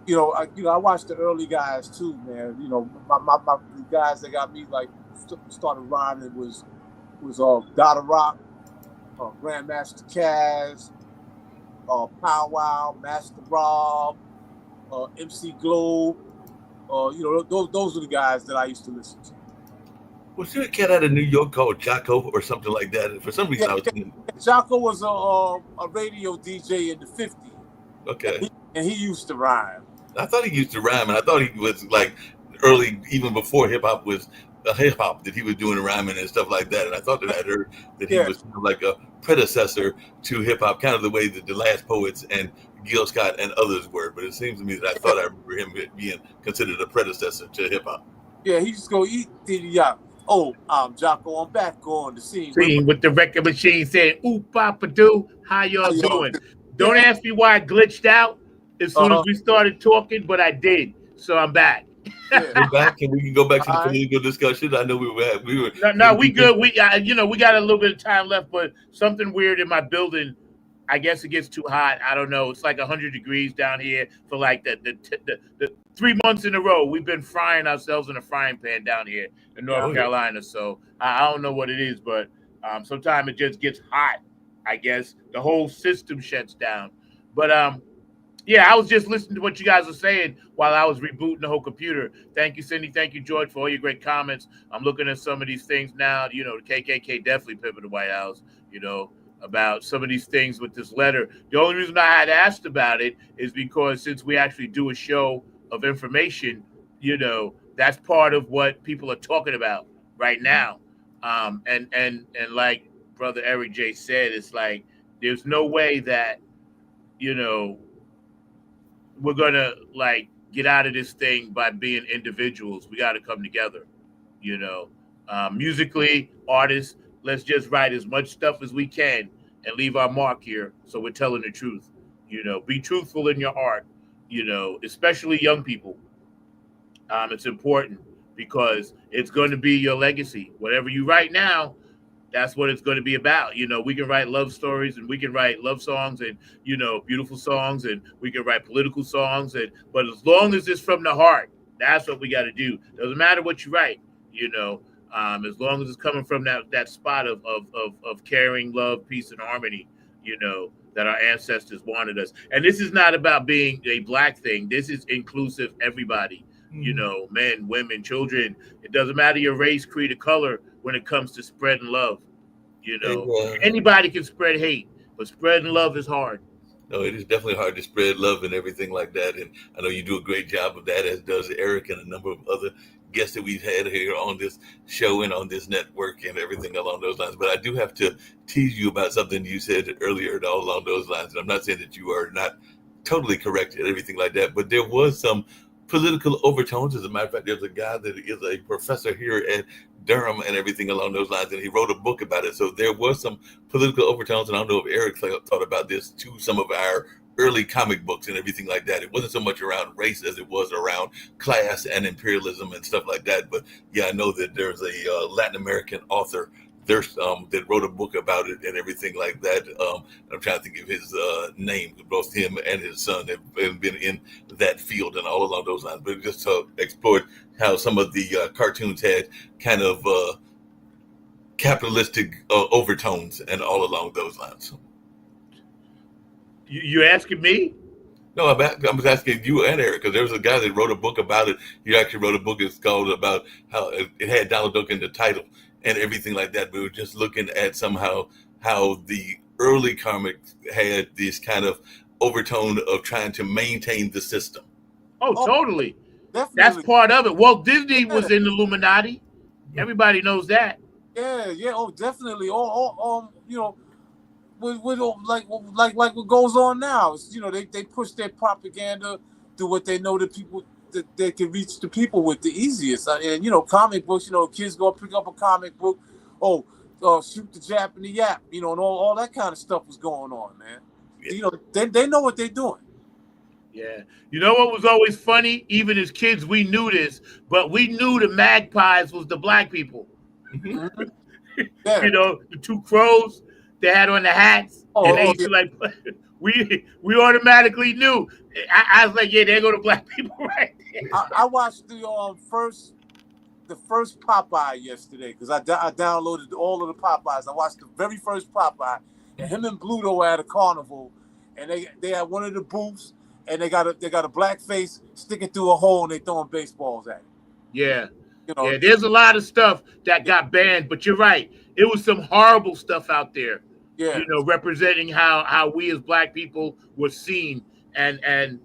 I watched the early guys too, man. The guys that got me like started rhyming was Dada Rock, Grandmaster Caz, Pow Wow, Master Rob, MC Globe. Those are the guys that I used to listen to. Was there a cat out of New York called Jocko or something like that? And for some reason, I was thinking, Jocko was a radio DJ in the 50s. okay. And he used to rhyme. I thought he used to rhyme, and I thought he was like early, even before hip hop was hip hop, that he was doing rhyming and stuff like that. And I thought that I'd heard that he was kind of like a predecessor to hip hop, kind of the way that the Last Poets and Gil Scott and others were. But it seems to me that I thought I remember him being considered a predecessor to hip hop. Yeah, he just go eat the Oh, Jocko, I'm back on the scene. With the record machine saying, "Ooh, Papa Doo, how y'all doing?" Don't ask me why I glitched out as soon as we started talking, but I did, so I'm back. We're back, and we can go back to the political discussion. I know we were. No, we good. We got a little bit of time left, but something weird in my building. I guess it gets too hot. I don't know. It's like 100 degrees down here for like the 3 months in a row. We've been frying ourselves in a frying pan down here in North Carolina. So I don't know what it is, but sometimes it just gets hot. I guess the whole system shuts down. But yeah, I was just listening to what you guys were saying while I was rebooting the whole computer. Thank you, Cindy. Thank you, George, for all your great comments. I'm looking at some of these things now. The KKK definitely pivoted the White House, about some of these things with this letter. The only reason I had asked about it is because since we actually do a show of information, that's part of what people are talking about right now. And like Brother Eric J said, it's like there's no way that, we're gonna like get out of this thing by being individuals. We got to come together, musically, artists. Let's just write as much stuff as we can and leave our mark here, so we're telling the truth. Be truthful in your art. Especially young people. It's important because it's going to be your legacy. Whatever you write now, that's what it's going to be about. We can write love stories and we can write love songs and, beautiful songs, and we can write political songs. But as long as it's from the heart, that's what we got to do. Doesn't matter what you write, as long as it's coming from that spot of caring, love, peace, and harmony, that our ancestors wanted us. And this is not about being a black thing. This is inclusive, everybody, men, women, children. It doesn't matter your race, creed, or color when it comes to spreading love. Anybody can spread hate, but spreading love is hard. No, it is definitely hard to spread love and everything like that. And I know you do a great job of that, as does Eric and a number of other guests that we've had here on this show and on this network and everything along those lines. But I do have to tease you about something you said earlier and all along those lines. And I'm not saying that you are not totally correct and everything like that, but there was some political overtones. As a matter of fact, there's a guy that is a professor here at Durham and everything along those lines, and he wrote a book about it. So there was some political overtones, and I don't know if Eric thought about this to some of our early comic books and everything like that. It wasn't so much around race as it was around class and imperialism and stuff like that. But yeah, I know that there's a Latin American author that wrote a book about it and everything like that. I'm trying to think of his name. Both him and his son have been in that field and all along those lines. But just explored how some of the cartoons had kind of capitalistic overtones and all along those lines. You asking me? No, I'm asking you and Eric, because there was a guy that wrote a book about it. He actually wrote a book. It's called about how it had Donald Duck in the title and everything like that. But we were just looking at somehow how the early comics had this kind of overtone of trying to maintain the system. Oh, totally. Definitely. That's part of it. Walt Disney was in the Illuminati. Everybody knows that. Yeah. Oh, definitely. You know, with like what goes on now. It's, you know, they push their propaganda through what they know the people that they can reach the people with the easiest. And you know, comic books. You know, kids go pick up a comic book. Shoot the Jap and the Yap. You know, and all that kind of stuff was going on, man. You know, they know what they're doing. Yeah. You know what was always funny? Even as kids, we knew this, but we knew the magpies was the black people. Mm-hmm. Yeah. You know, the two crows they had on the hats, and they used to like we automatically knew. I was like, yeah, there go the black people right there. I watched the first Popeye yesterday because I downloaded all of the Popeyes. I watched the very first Popeye, and him and Bluto were at a carnival, and they had one of the booths, and they got a black face sticking through a hole, and they throwing baseballs at it. Yeah. You know, yeah, there's a lot of stuff that got banned, but you're right. It was some horrible stuff out there. Yeah. You know, representing how we as black people were seen. And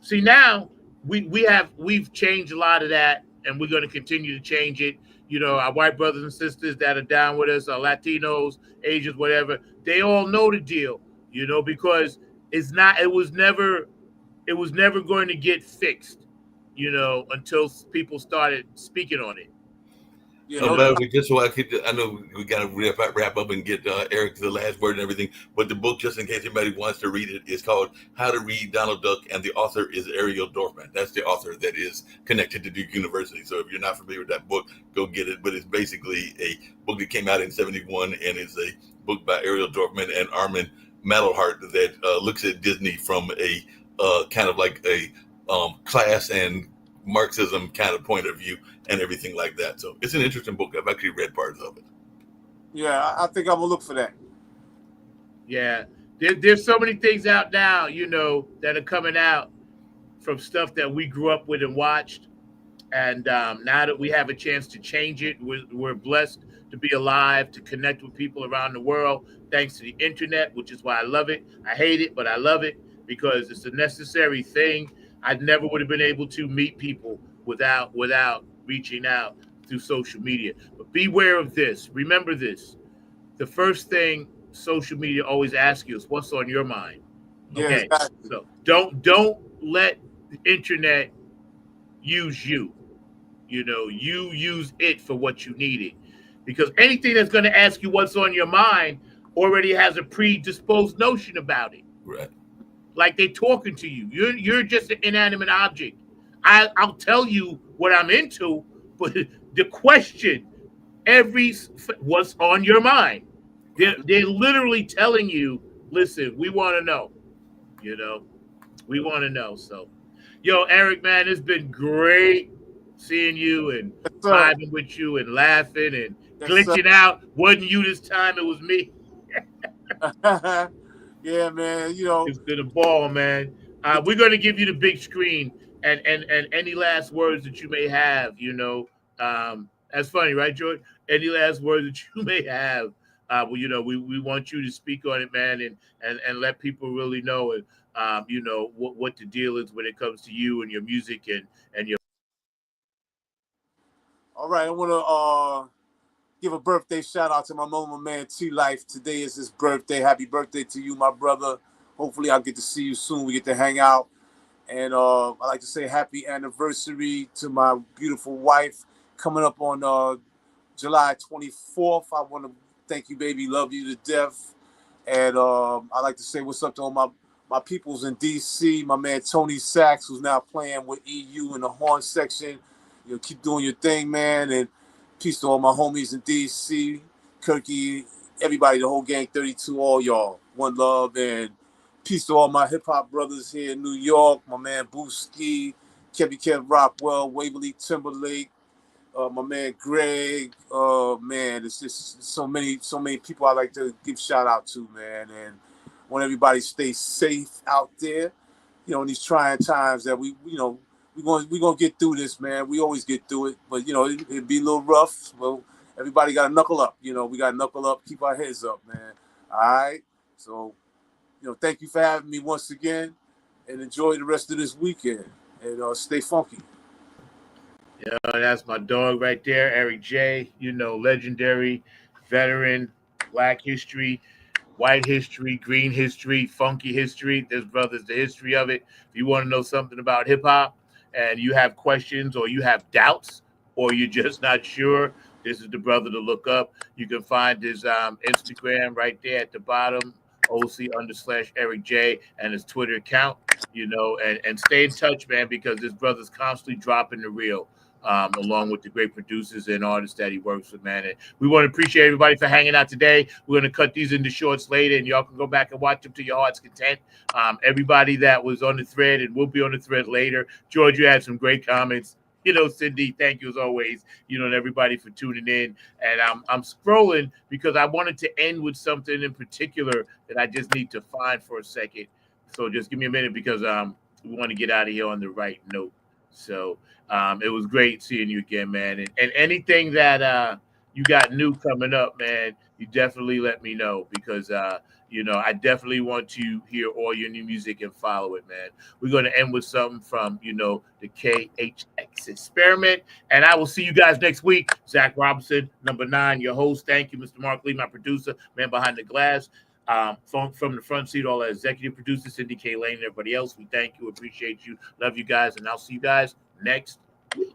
see, now we've changed a lot of that, and we're going to continue to change it. You know, our white brothers and sisters that are down with us, our Latinos, Asians, whatever, they all know the deal, you know, because it was never going to get fixed, you know, until people started speaking on it. You know, just so I know we got to wrap up and get Eric to the last word and everything. But the book, just in case anybody wants to read it, is called How to Read Donald Duck, and the author is Ariel Dorfman. That's the author that is connected to Duke University. So if you're not familiar with that book, go get it. But it's basically a book that came out in '71, and it's a book by Ariel Dorfman and Armin Madelhart that looks at Disney from a kind of like a class and Marxism kind of point of view and everything like that. So it's an interesting book. I've actually read parts of it. Yeah, I think I'm gonna look for that. Yeah, there's so many things out now, you know, that are coming out from stuff that we grew up with and watched. And now that we have a chance to change it, we're blessed to be alive, to connect with people around the world, thanks to the internet, which is why I love it. I hate it, but I love it because it's a necessary thing. I never would have been able to meet people without reaching out through social media. But beware of this. Remember this. The first thing social media always asks you is what's on your mind. Okay. Yeah, exactly. So don't let the internet use you. You know, you use it for what you need it. Because anything that's going to ask you what's on your mind already has a predisposed notion about it. Right. Like they're talking to you. You're just an inanimate object. I'll tell you what I'm into, but the question, what's on your mind? They're literally telling you, listen, we want to know. You know, we want to know. So, yo, Eric, man, it's been great seeing you and vibing with you and laughing and glitching out. Wasn't you this time? It was me. Yeah, man. You know, it's been a ball, man. We're going to give you the big screen and any last words that you may have. You know, that's funny, right, George? Any last words that you may have well, we want you to speak on it, man, and let people really know, what the deal is when it comes to you and your music and your. All right, I want to give a birthday shout out to my mama, man, T Life. Today is his birthday. Happy birthday to you, my brother. Hopefully, I'll get to see you soon. We get to hang out. And I'd like to say happy anniversary to my beautiful wife coming up on July 24th. I want to thank you, baby. Love you to death. And I'd like to say what's up to all my peoples in D.C., my man Tony Sachs, who's now playing with EU in the horn section. Keep doing your thing, man. And peace to all my homies in D.C., Kirky, everybody, the whole gang, 32, all y'all. One love, and peace to all my hip-hop brothers here in New York, my man Booski, Kevy Kev Rockwell, Waverly Timberlake, my man Greg. Man, it's just so many people I like to give shout out to, man. And want everybody to stay safe out there, in these trying times that we're gonna get through this, man. We always get through it, but it'd be a little rough. Well, everybody gotta knuckle up, we gotta knuckle up, keep our heads up, man. All right. So, thank you for having me once again, and enjoy the rest of this weekend, and stay funky. That's my dog right there, Eric J. Legendary veteran, Black history, white history, green history, funky history. This brother's the history of it. If you want to know something about hip hop and you have questions or you have doubts or you're just not sure, this is the brother to look up. You can find his Instagram right there at the bottom, OC_Eric J, and his Twitter account, and stay in touch, man, because this brother's constantly dropping the reel. Along with the great producers and artists that he works with, man. And we want to appreciate everybody for hanging out today. We're going to cut these into shorts later, and y'all can go back and watch them to your heart's content. Everybody that was on the thread and will be on the thread later. George, you had some great comments. Cindy, thank you as always. And everybody for tuning in. And I'm scrolling because I wanted to end with something in particular that I just need to find for a second. So just give me a minute because we want to get out of here on the right note. So it was great seeing you again, man. And anything that you got new coming up, man, you definitely let me know because I definitely want to hear all your new music and follow it, man. We're going to end with something from the KHX Experiment, and I will see you guys next week. Zach Robinson, number 9, your host. Thank you, Mr. Mark Lee, my producer, man behind the glass. From the front seat, all the executive producers, Cindy K. Lane, and everybody else. We thank you, appreciate you, love you guys, and I'll see you guys next week.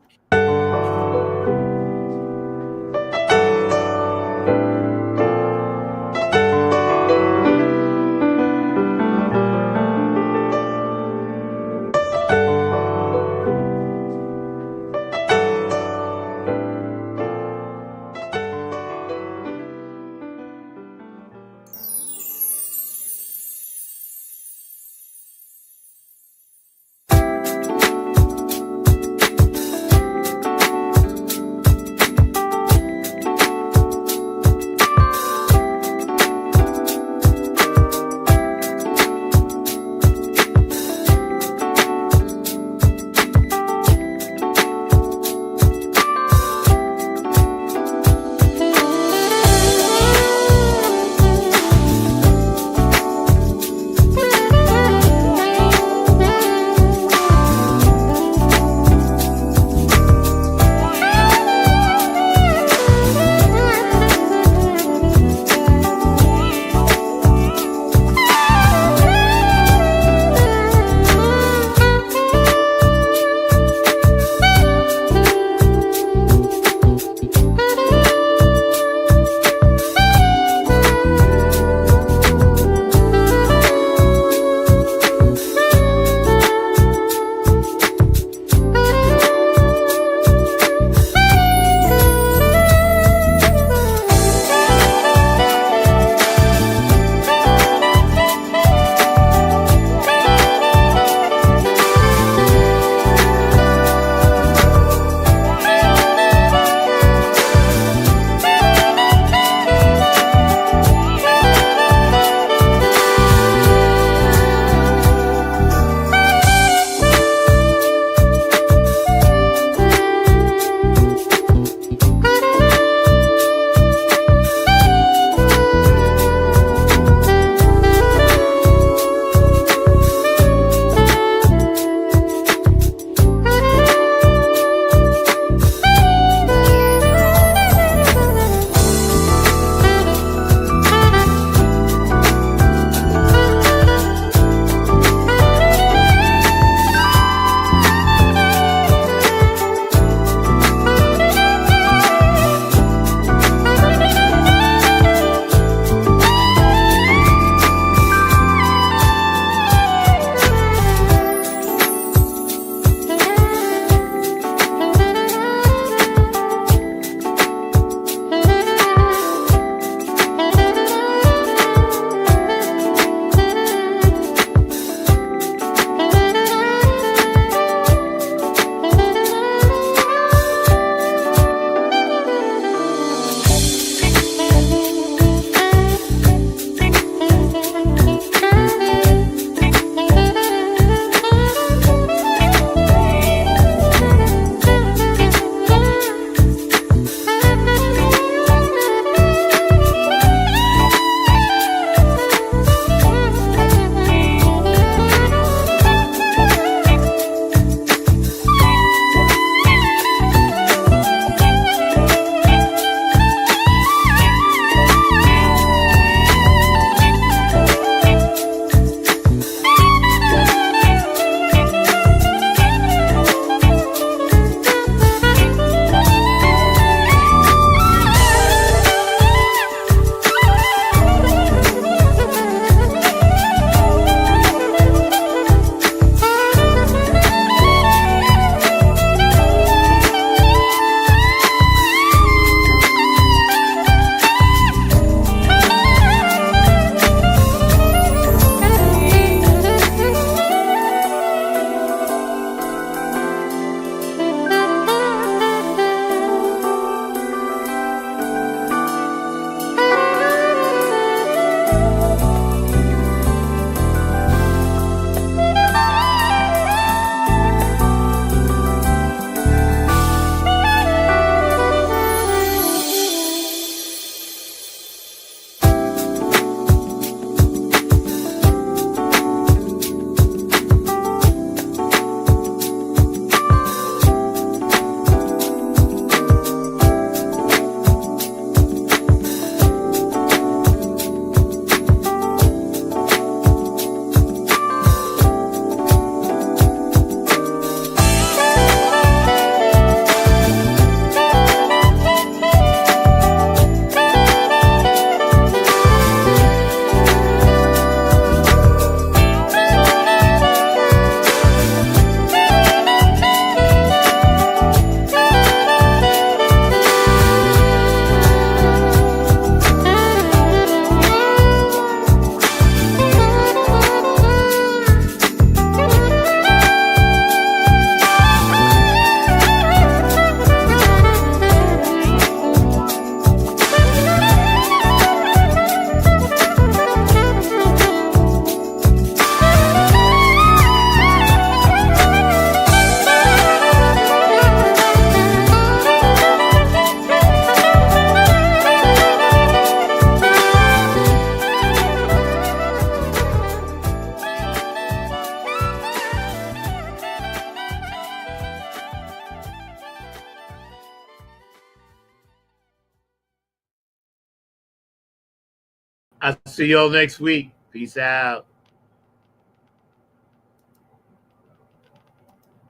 I'll see y'all next week. Peace out.